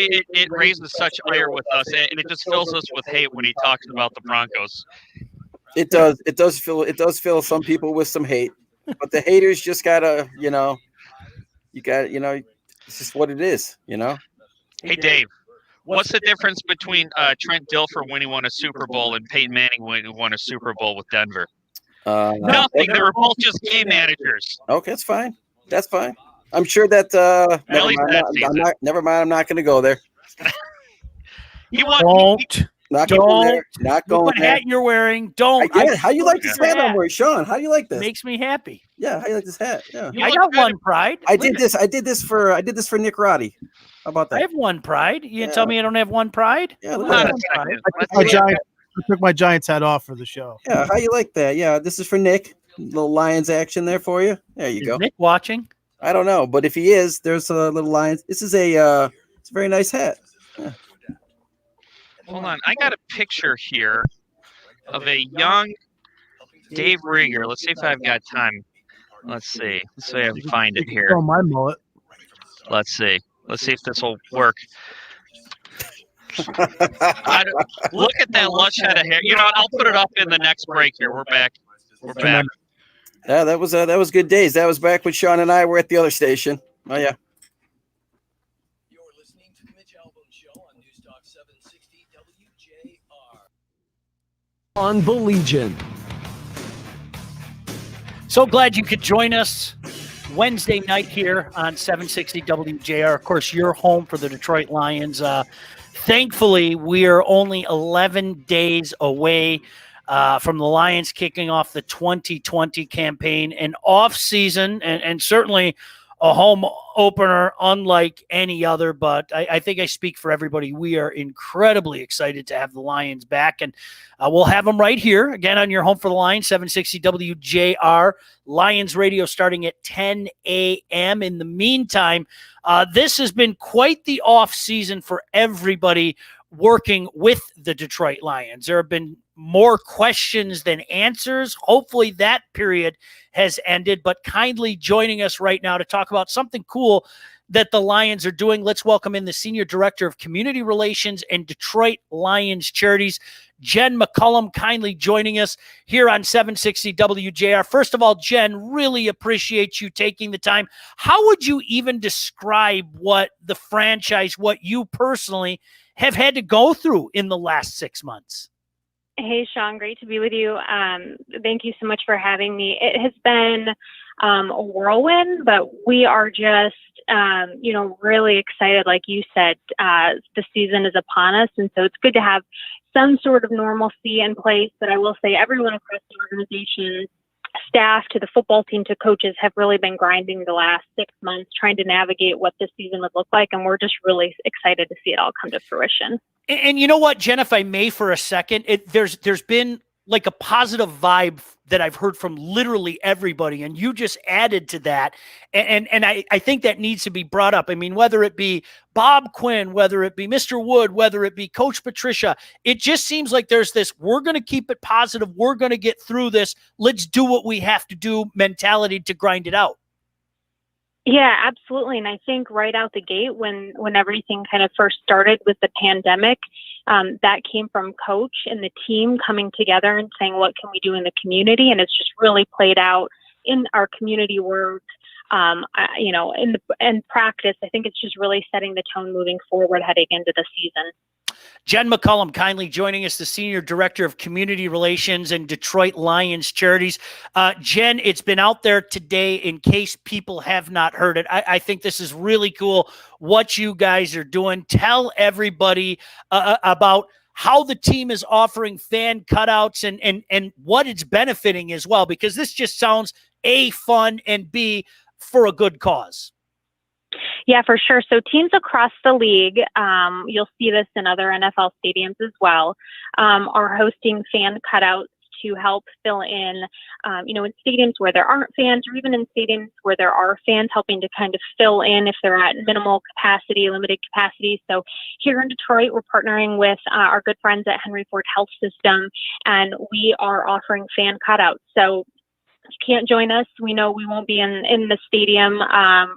it raises such ire with us, and it just fills us with hate when he talks about the Broncos. It does fill some people with some hate, but the haters just gotta, it's just what it is, Hey Dave, what's the difference between Trent Dilfer when he won a Super Bowl and Peyton Manning when he won a Super Bowl with Denver? Nothing. They were both just game managers. Okay, that's fine. That's fine. I'm sure that. Never mind. I'm not going to go there. Not going there. Hat you're wearing. Don't. How you like this hat I'm wearing, Sean? How do you like this? Makes me happy. Yeah. How you like this hat? Yeah. I got one, Pride. I did this for Nick Roddy. How about I that? have one pride. You Yeah. tell me I don't have one pride? Yeah, Well, look at I have that. one pride. I took my Giants hat off for the show. Yeah, how you like that? Yeah, this is for Nick. Little Lions action there for you. There you Is go. Nick watching? I don't know, but if he is, there's a little Lions. This is it's a very nice hat. Yeah. Hold on. I got a picture here of a young Dave Rieger. Let's see if I've got time. Let's see. Let's see if I can find it here. Oh, my mullet. Let's see. Let's see if this will work. Look at that lush head of hair. You know what? I'll put it up in the next break here. We're back. We're back. Yeah, that was good days. That was back when Sean and I were at the other station. Oh yeah. On Baligian. So glad you could join us Wednesday night here on 760 WJR. Of course, you're home for the Detroit Lions. Thankfully, we are only 11 days away from the Lions kicking off the 2020 campaign, an off season, and certainly a home opener unlike any other. But I think I speak for everybody. We are incredibly excited to have the Lions back, and we'll have them right here again on your home for the Lions, 760 WJR. Lions radio starting at 10 a.m. In the meantime, this has been quite the off season for everybody working with the Detroit Lions. There have been more questions than answers. Hopefully that period has ended, but kindly joining us right now to talk about something cool that the Lions are doing. Let's welcome in the Senior Director of Community Relations and Detroit Lions Charities, Jen McCullum, kindly joining us here on 760 WJR. First of all, Jen, really appreciate you taking the time. How would you even describe what the franchise, what you personally have had to go through in the last 6 months? Hey, Sean, great to be with you. Thank you so much for having me. It has been a whirlwind, but we are just, really excited. Like you said, the season is upon us. And so it's good to have some sort of normalcy in place. But I will say everyone across the organization, staff to the football team to coaches, have really been grinding the last 6 months trying to navigate what this season would look like. And we're just really excited to see it all come to fruition. And you know what, Jen, if I may for a second, there's been like a positive vibe that I've heard from literally everybody, and you just added to that. And I think that needs to be brought up. I mean, whether it be Bob Quinn, whether it be Mr. Wood, whether it be Coach Patricia, it just seems like there's this, we're going to keep it positive. We're going to get through this. Let's do what we have to do mentality to grind it out. Yeah, absolutely. And I think right out the gate, when everything kind of first started with the pandemic, that came from Coach and the team coming together and saying, what can we do in the community? And it's just really played out in our community work, in practice. I think it's just really setting the tone moving forward heading into the season. Jen McCullum kindly joining us, the Senior Director of Community Relations and Detroit Lions Charities. Jen, it's been out there today in case people have not heard it. I think this is really cool what you guys are doing. Tell everybody about how the team is offering fan cutouts and what it's benefiting as well, because this just sounds A, fun, and B, for a good cause. Yeah, for sure. So teams across the league, you'll see this in other NFL stadiums as well, are hosting fan cutouts to help fill in, in stadiums where there aren't fans, or even in stadiums where there are fans, helping to kind of fill in if they're at minimal capacity, limited capacity. So here in Detroit, we're partnering with our good friends at Henry Ford Health System, and we are offering fan cutouts. So if you can't join us, we know we won't be in the stadium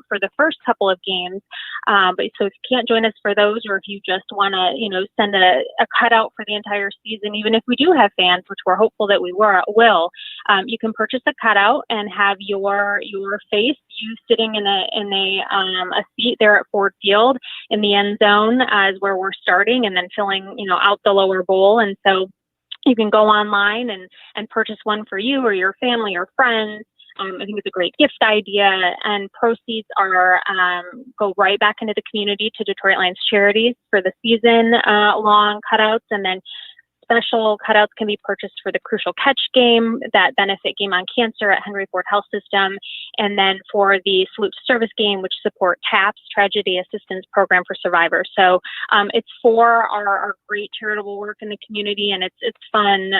for the first couple of games. But so if you can't join us for those, or if you just want to, send a cutout for the entire season, even if we do have fans, which we're hopeful that we will, you can purchase a cutout and have your face, you sitting in a seat there at Ford Field in the end zone is where we're starting, and then filling, out the lower bowl. And so you can go online and purchase one for you or your family or friends. I think it's a great gift idea, and proceeds are go right back into the community to Detroit Lions Charities for the season long cutouts, and then special cutouts can be purchased for the Crucial Catch game, that benefit game on cancer at Henry Ford Health System, and then for the Salute to Service game, which support TAPS, Tragedy Assistance Program for Survivors. So it's for our great charitable work in the community, and it's fun,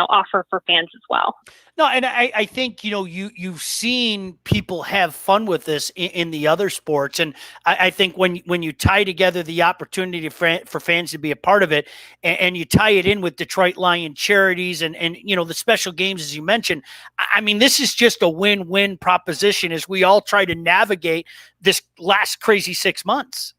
offer for fans as well. No, and I think, you've seen people have fun with this in the other sports. And I think when you tie together the opportunity for fans to be a part of it, and you tie it in with Detroit Lion charities and the special games, as you mentioned, I mean, this is just a win-win proposition as we all try to navigate this last crazy 6 months.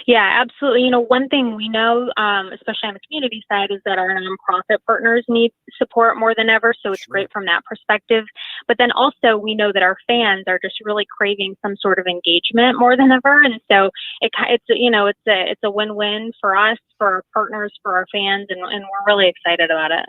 Yeah, absolutely. One thing we know, especially on the community side, is that our nonprofit partners need support more than ever. So it's great from that perspective. But then also we know that our fans are just really craving some sort of engagement more than ever. And so it's a win-win for us, for our partners, for our fans, and we're really excited about it.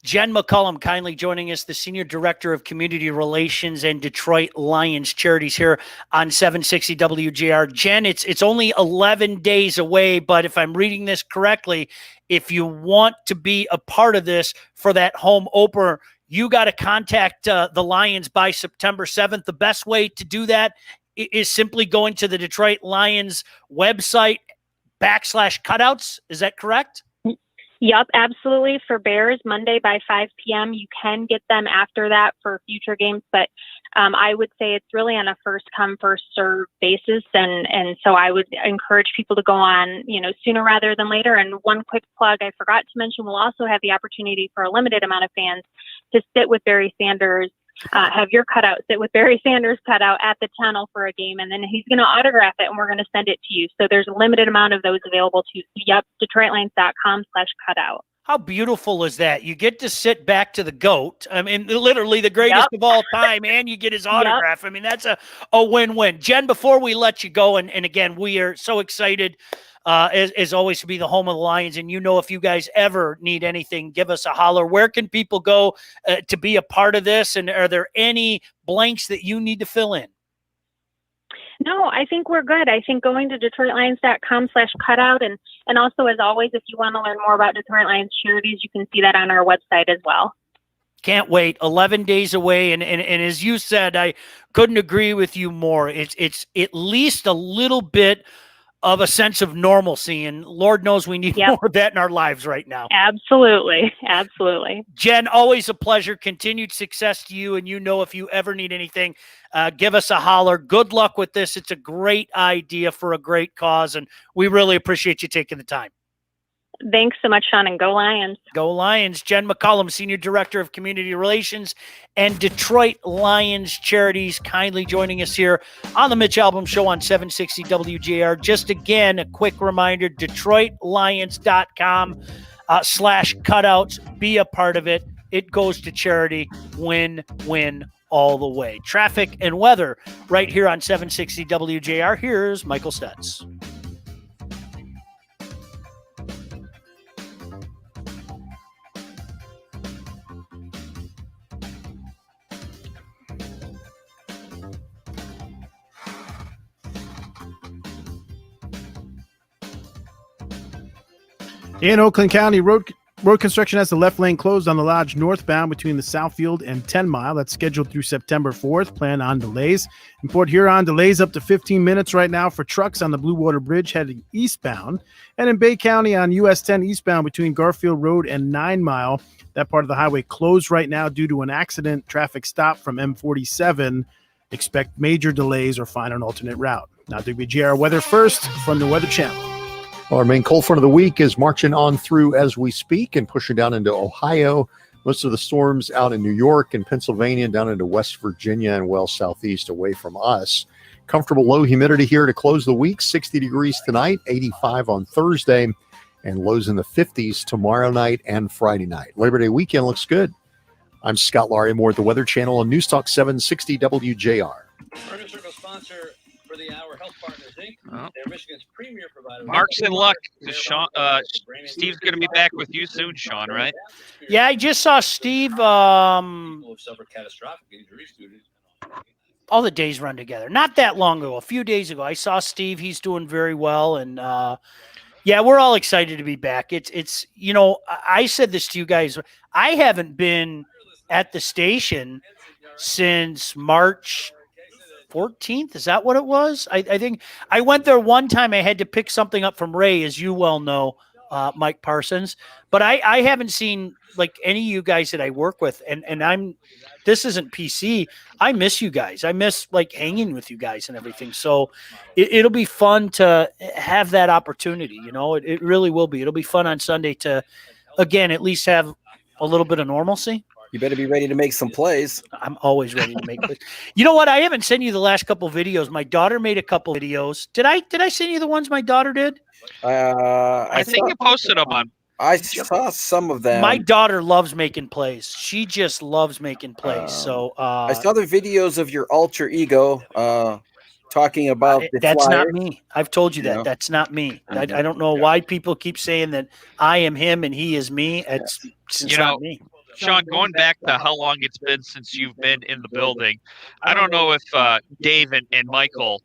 Jen McCullum kindly joining us, the Senior Director of Community Relations and Detroit Lions Charities here on 760 WJR. Jen, it's only 11 days away, but if I'm reading this correctly, if you want to be a part of this for that home opener, you got to contact the Lions by September 7th. The best way to do that is simply going to the Detroit Lions website /cutouts. Is that correct? Yep, absolutely. For Bears, Monday by 5 p.m. You can get them after that for future games, but I would say it's really on a first come, first serve basis. And so I would encourage people to go on, sooner rather than later. And one quick plug I forgot to mention, we'll also have the opportunity for a limited amount of fans to sit with Barry Sanders, have your cutout, sit with Barry Sanders cutout at the tunnel for a game, and then he's going to autograph it and we're going to send it to you. So there's a limited amount of those available too. Yep, DetroitLions.com/cutout. How beautiful is that? You get to sit back to the GOAT. I mean, literally the greatest of all time, and you get his autograph. I mean, that's a win-win. Jen, before we let you go, and again, we are so excited, as always, to be the home of the Lions. And if you guys ever need anything, give us a holler. Where can people go to be a part of this? And are there any blanks that you need to fill in? No, I think we're good. I think going to DetroitLions.com/cutout. And also, as always, if you want to learn more about Detroit Lions charities, you can see that on our website as well. Can't wait. 11 days away. And as you said, I couldn't agree with you more. It's at least a little bit of a sense of normalcy, and Lord knows we need more of that in our lives right now. Absolutely. Absolutely. Jen, always a pleasure. Continued success to you. And if you ever need anything, give us a holler. Good luck with this. It's a great idea for a great cause, and we really appreciate you taking the time. Thanks so much, Sean, and go Lions. Go Lions. Jen McCullum, Senior Director of Community Relations and Detroit Lions Charities, kindly joining us here on the Mitch Albom Show on 760 WJR. Just again, a quick reminder, DetroitLions.com /cutouts. Be a part of it. It goes to charity. Win all the way. Traffic and weather right here on 760 WJR. Here's Michael Stutz. In Oakland County, road construction has the left lane closed on the Lodge northbound between the Southfield and 10 Mile. That's scheduled through September 4th. Plan on delays. In Port Huron, delays up to 15 minutes right now for trucks on the Blue Water Bridge heading eastbound. And in Bay County on US 10 eastbound between Garfield Road and 9 Mile, that part of the highway closed right now due to an accident. Traffic stop from M47. Expect major delays or find an alternate route. Now WGR weather first from the Weather Channel. Our main cold front of the week is marching on through as we speak and pushing down into Ohio. Most of the storms out in New York and Pennsylvania, down into West Virginia and well southeast away from us. Comfortable low humidity here to close the week. 60 degrees tonight, 85 on Thursday, and lows in the 50s tomorrow night and Friday night. Labor Day weekend looks good. I'm Scott Laurie Moore at the Weather Channel on News Talk 760 WJR. Burger Circle sponsor for the hour, Health Partners Inc. They're Michigan's premier provider. Mark's in luck. Sean, Steve's going to be back with you soon, Sean, right? Yeah, I just saw Steve. People have suffered catastrophic injuries due to all the days run together. Not that long ago, a few days ago, I saw Steve. He's doing very well, and yeah, we're all excited to be back. It's I said this to you guys. I haven't been at the station since March 14th. Is that what it was? I think I went there one time. I had to pick something up from Ray, as you well know, Mike Parsons. But I haven't seen like any of you guys that I work with, and this isn't PC. I miss you guys. I miss like hanging with you guys and everything. So it'll be fun to have that opportunity. You know, it really will be. It'll be fun on Sunday to, again, at least have a little bit of normalcy. You better be ready to make some plays. I'm always ready to make plays. You know what? I haven't sent you the last couple videos. My daughter made a couple videos. Did I send you the ones my daughter did? I think you posted them on. I saw some of them. My daughter loves making plays. She just loves making plays. I saw the videos of your alter ego talking about the that's Flyers. not me. I've told you that. No. That's not me. I Mhm. don't know why people keep saying that I am him and he is me. It's not me. Sean, going back to how long it's been since you've been in the building, I don't know if Dave and Michael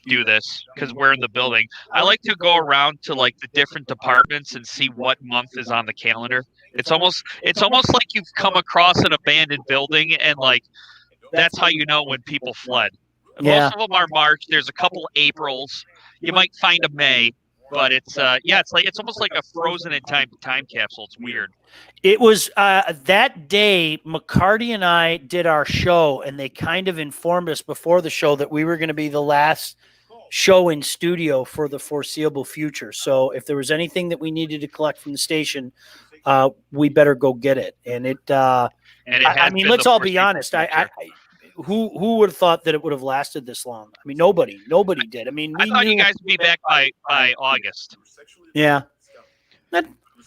do this because we're in the building. I like to go around to like the different departments and see what month is on the calendar. It's almost like you've come across an abandoned building, and like that's how you know when people fled. Yeah. Most of them are March. There's a couple Aprils. You might find a May, but it's it's almost like a frozen in time capsule. It's weird. It was that day McCarty and I did our show, and they kind of informed us before the show that we were going to be the last show in studio for the foreseeable future. So if there was anything that we needed to collect from the station, we better go get it. And I mean, let's all be honest. Who would have thought that it would have lasted this long? I mean, nobody did. I mean, I thought you guys would be back by August. Yeah.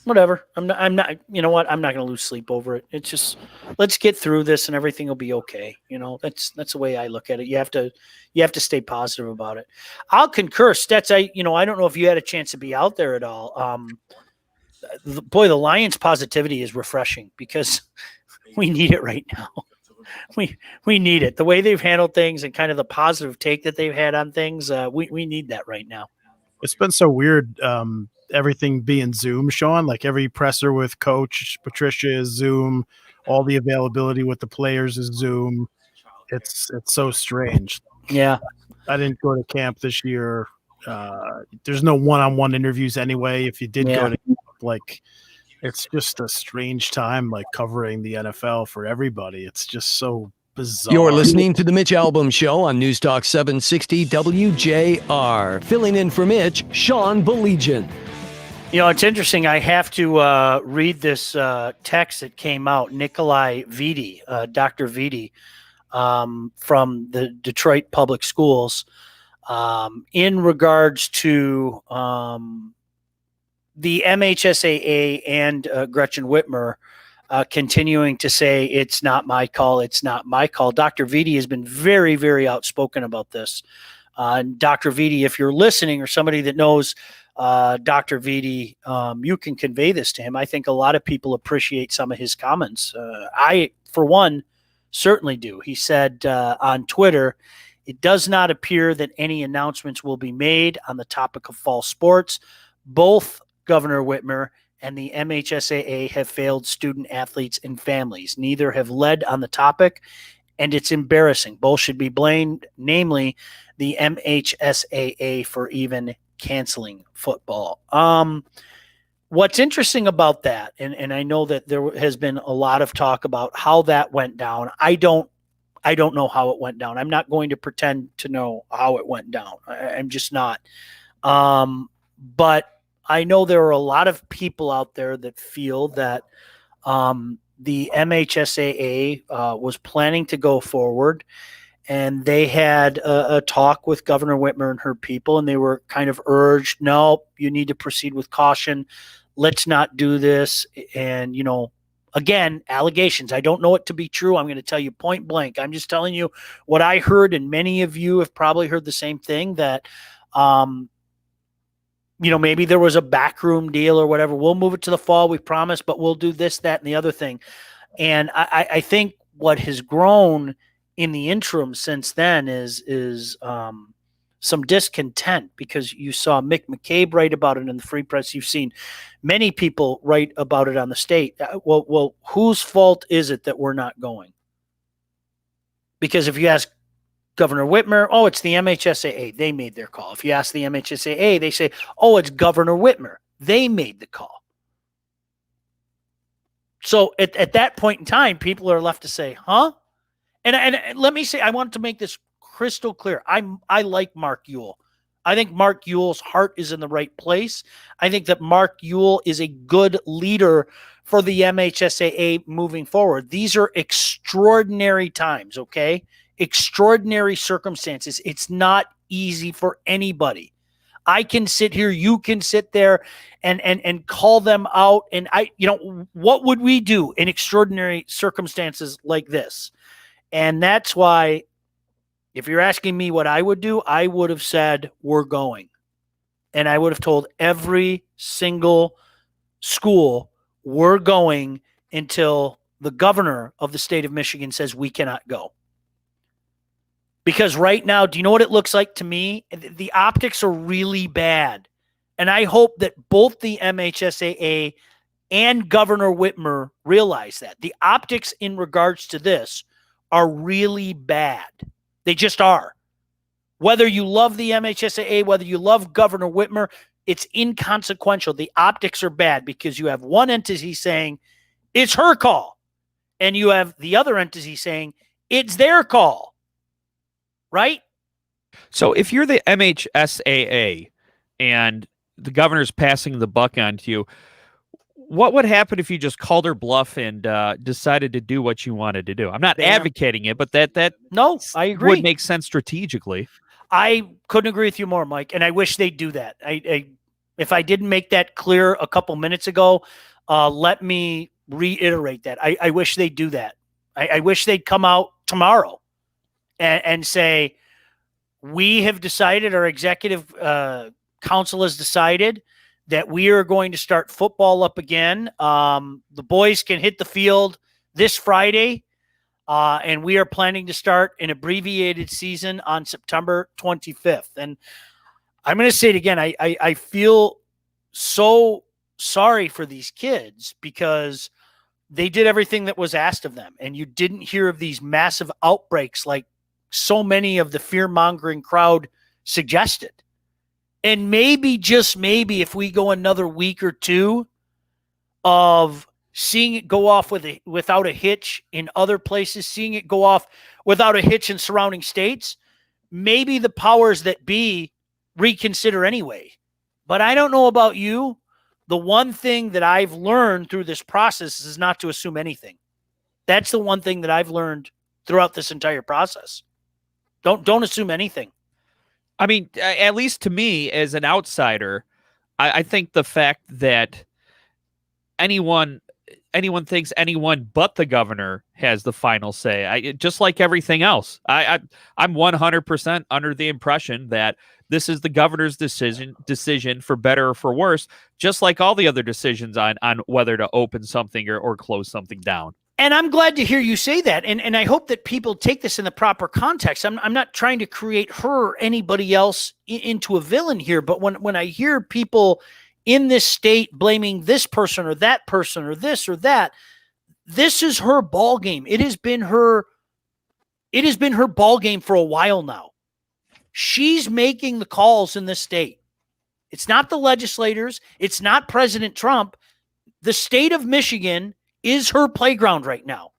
Whatever. I'm not, you know what? I'm not going to lose sleep over it. It's just, let's get through this and everything will be okay. You know, that's the way I look at it. You have to stay positive about it. I'll concur. Stets, I don't know if you had a chance to be out there at all. The Lions positivity is refreshing because we need it right now. We need it. The way they've handled things and kind of the positive take that they've had on things, we need that right now. It's been so weird, everything being Zoom, Sean. Like every presser with Coach Patricia is Zoom. All the availability with the players is Zoom. It's so strange. Yeah. I didn't go to camp this year. There's no one-on-one interviews anyway. If you did go to camp, like it's just a strange time, like covering the NFL for everybody. It's just so bizarre. You're listening to the Mitch Albom Show on News Talk 760 WJR. Filling in for Mitch, Sean Baligian. You know, it's interesting. I have to read this text that came out. Nikolai Vitti, Dr. Vitti, from the Detroit Public Schools, in regards to the MHSAA and Gretchen Whitmer continuing to say, it's not my call, it's not my call. Dr. Vitti has been very, very outspoken about this. Dr. Vitti, if you're listening or somebody that knows Dr. Vitti, you can convey this to him. I think a lot of people appreciate some of his comments. I, for one, certainly do. He said on Twitter, it does not appear that any announcements will be made on the topic of fall sports. Both Governor Whitmer and the MHSAA have failed student athletes and families. Neither have led on the topic, and it's embarrassing. Both should be blamed, namely the MHSAA, for even canceling football. What's interesting about that, and I know that there has been a lot of talk about how that went down. I don't know how it went down. I'm not going to pretend to know how it went down. I'm just not. But I know there are a lot of people out there that feel that the MHSAA was planning to go forward, and they had a talk with Governor Whitmer and her people, and they were kind of urged, no, you need to proceed with caution. Let's not do this. And, you know, again, allegations. I don't know it to be true. I'm going to tell you point blank. I'm just telling you what I heard, and many of you have probably heard the same thing, that you know, maybe there was a backroom deal or whatever. We'll move it to the fall, we promise, but we'll do this, that, and the other thing. And I think what has grown in the interim since then is some discontent, because you saw Mick McCabe write about it in the Free Press. You've seen many people write about it on the state. Well, whose fault is it that we're not going? Because if you ask Governor Whitmer, oh, it's the MHSAA. They made their call. If you ask the MHSAA, they say, oh, it's Governor Whitmer. They made the call. So at that point in time, people are left to say, huh? And let me say, I want to make this crystal clear. I like Mark Ewell. I think Mark Ewell's heart is in the right place. I think that Mark Ewell is a good leader for the MHSAA moving forward. These are extraordinary times, okay? Extraordinary circumstances. It's not easy for anybody. I can sit here, you can sit there and call them out. And what would we do in extraordinary circumstances like this? And that's why, if you're asking me what I would do, I would have said, we're going. And I would have told every single school, we're going until the governor of the state of Michigan says we cannot go. Because right now, do you know what it looks like to me? The optics are really bad. And I hope that both the MHSAA and Governor Whitmer realize that. The optics in regards to this are really bad. They just are. Whether you love the MHSAA, whether you love Governor Whitmer, it's inconsequential. The optics are bad because you have one entity saying it's her call, and you have the other entity saying it's their call. Right? So if you're the MHSAA and the governor's passing the buck on to you, what would happen if you just called her bluff and decided to do what you wanted to do? I'm not advocating it, but that no, I agree. Would make sense strategically. I couldn't agree with you more, Mike, and I wish they'd do that. If I didn't make that clear a couple minutes ago, let me reiterate that. I wish they'd do that. I wish they'd come out tomorrow and say, we have decided, our executive council has decided that we are going to start football up again. The boys can hit the field this Friday, and we are planning to start an abbreviated season on September 25th. And I'm going to say it again. I feel so sorry for these kids because they did everything that was asked of them, and you didn't hear of these massive outbreaks like so many of the fear-mongering crowd suggested. And maybe, just maybe, if we go another week or two of seeing it go off without a hitch in other places, seeing it go off without a hitch in surrounding states, maybe the powers that be reconsider anyway. But I don't know about you. The one thing that I've learned through this process is not to assume anything. That's the one thing that I've learned throughout this entire process. Don't assume anything. I mean, at least to me as an outsider, I think the fact that anyone thinks anyone but the governor has the final say, just like everything else. I'm 100% under the impression that this is the governor's decision for better or for worse, just like all the other decisions on whether to open something or close something down. And I'm glad to hear you say that. And I hope that people take this in the proper context. I'm not trying to create her or anybody else into a villain here. But when I hear people in this state blaming this person or that person or this or that, this is her ball game. It has been her ball game for a while now. She's making the calls in this state. It's not the legislators. It's not President Trump. The state of Michigan is her playground right now.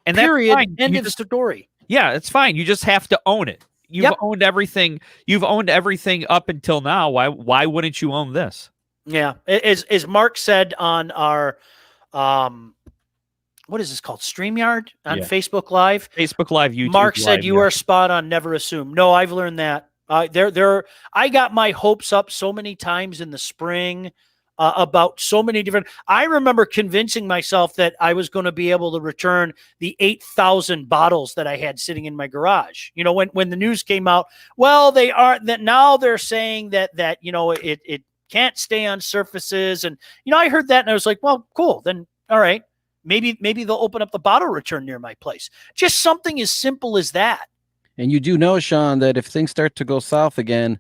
And period. That's fine. End of story. Yeah, it's fine. You just have to own it. You've owned everything. You've owned everything up until now. Why wouldn't you own this? Yeah. As Mark said on our what is this called? StreamYard on Facebook Live. Facebook Live, YouTube. Mark said you are spot on, never assume. No, I've learned that. I got my hopes up so many times in the spring. About so many different. I remember convincing myself that I was going to be able to return the 8,000 bottles that I had sitting in my garage. You know, when the news came out, well, they aren't that now. They're saying that it can't stay on surfaces, and I heard that and I was like, well, cool. Then all right, maybe they'll open up the bottle return near my place. Just something as simple as that. And you do know, Sean, that if things start to go south again,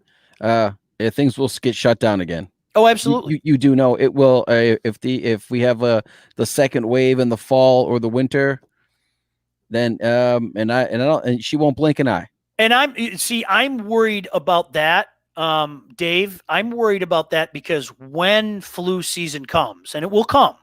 things will get shut down again. Oh, absolutely. You do know it will. If we have the second wave in the fall or the winter, then and she won't blink an eye. And I'm worried about that, Dave. I'm worried about that because when flu season comes, and it will come,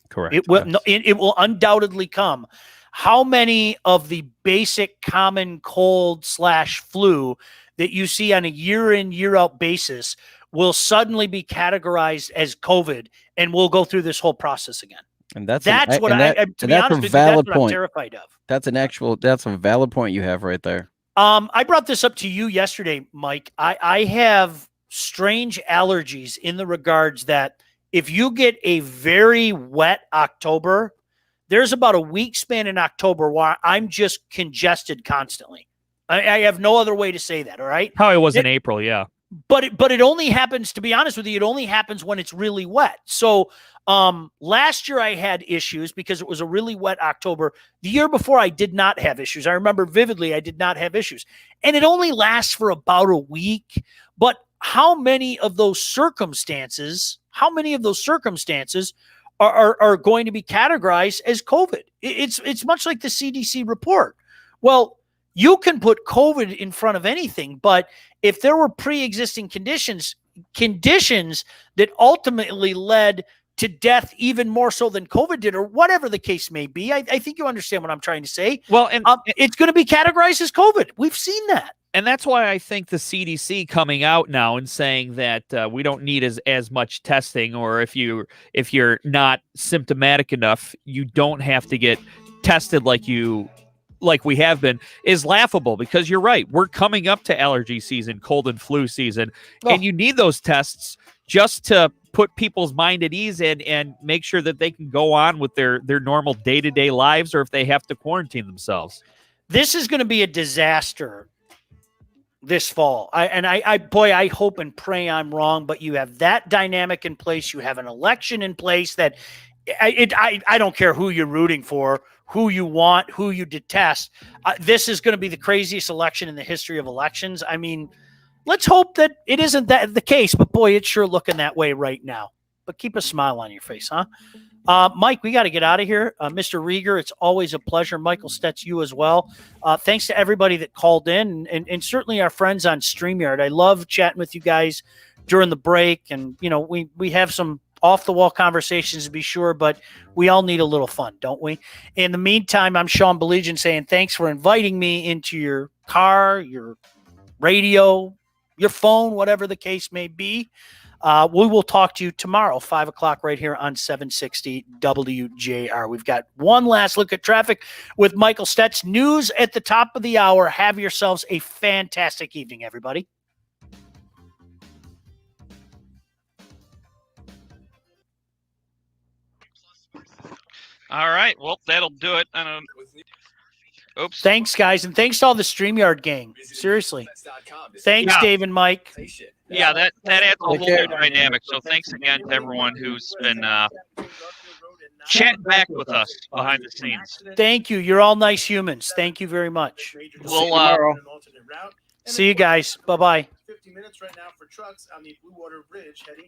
correct? It will. Yes. It will undoubtedly come. How many of the basic common cold / flu that you see on a year in, year out basis will suddenly be categorized as COVID, and we'll go through this whole process again? And that's to be honest with you, that's what I'm terrified of. That's a valid point you have right there. I brought this up to you yesterday, Mike. I have strange allergies in the regards that if you get a very wet October, there's about a week span in October where I'm just congested constantly. I have no other way to say that. All right. How it was in April. Yeah. But it only happens, to be honest with you, it only happens when it's really wet. So last year I had issues because it was a really wet October. The year before I did not have issues. I remember vividly I did not have issues. And it only lasts for about a week. But how many of those circumstances are going to be categorized as COVID? It's much like the CDC report. Well, you can put COVID in front of anything, but if there were pre-existing conditions that ultimately led to death even more so than COVID did, or whatever the case may be, I think you understand what I'm trying to say. Well, and it's going to be categorized as COVID. We've seen that. And that's why I think the CDC coming out now and saying that we don't need as much testing, or if you're not symptomatic enough, you don't have to get tested like we have been, is laughable, because you're right. We're coming up to allergy season, cold and flu season, and you need those tests just to put people's mind at ease and make sure that they can go on with their normal day-to-day lives, or if they have to quarantine themselves. This is going to be a disaster this fall. I hope and pray I'm wrong, but you have that dynamic in place. You have an election in place that I don't care who you're rooting for, who you want, who you detest. This is going to be the craziest election in the history of elections. I mean, let's hope that it isn't that the case, but boy, it's sure looking that way right now. But keep a smile on your face, huh? Mike, we got to get out of here. Mr. Rieger, it's always a pleasure. Michael Stetz, you as well. Thanks to everybody that called in, and certainly our friends on StreamYard. I love chatting with you guys during the break, and we have some off-the-wall conversations to be sure, but we all need a little fun, don't we? In the meantime, I'm Sean Baligian saying thanks for inviting me into your car, your radio, your phone, whatever the case may be. We will talk to you tomorrow, 5 o'clock right here on 760 WJR. We've got one last look at traffic with Michael Stetz. News at the top of the hour. Have yourselves a fantastic evening, everybody. All right. Well, that'll do it. Oops. Thanks, guys, and thanks to all the StreamYard gang. Seriously. Thanks, Dave and Mike. Yeah, that adds a whole new dynamic. So thanks again to everyone who's been chatting back with us behind the scenes. Thank you. You're all nice humans. Thank you very much. We'll see you guys. Bye-bye. 50 minutes right now for trucks on the Blue Water Bridge heading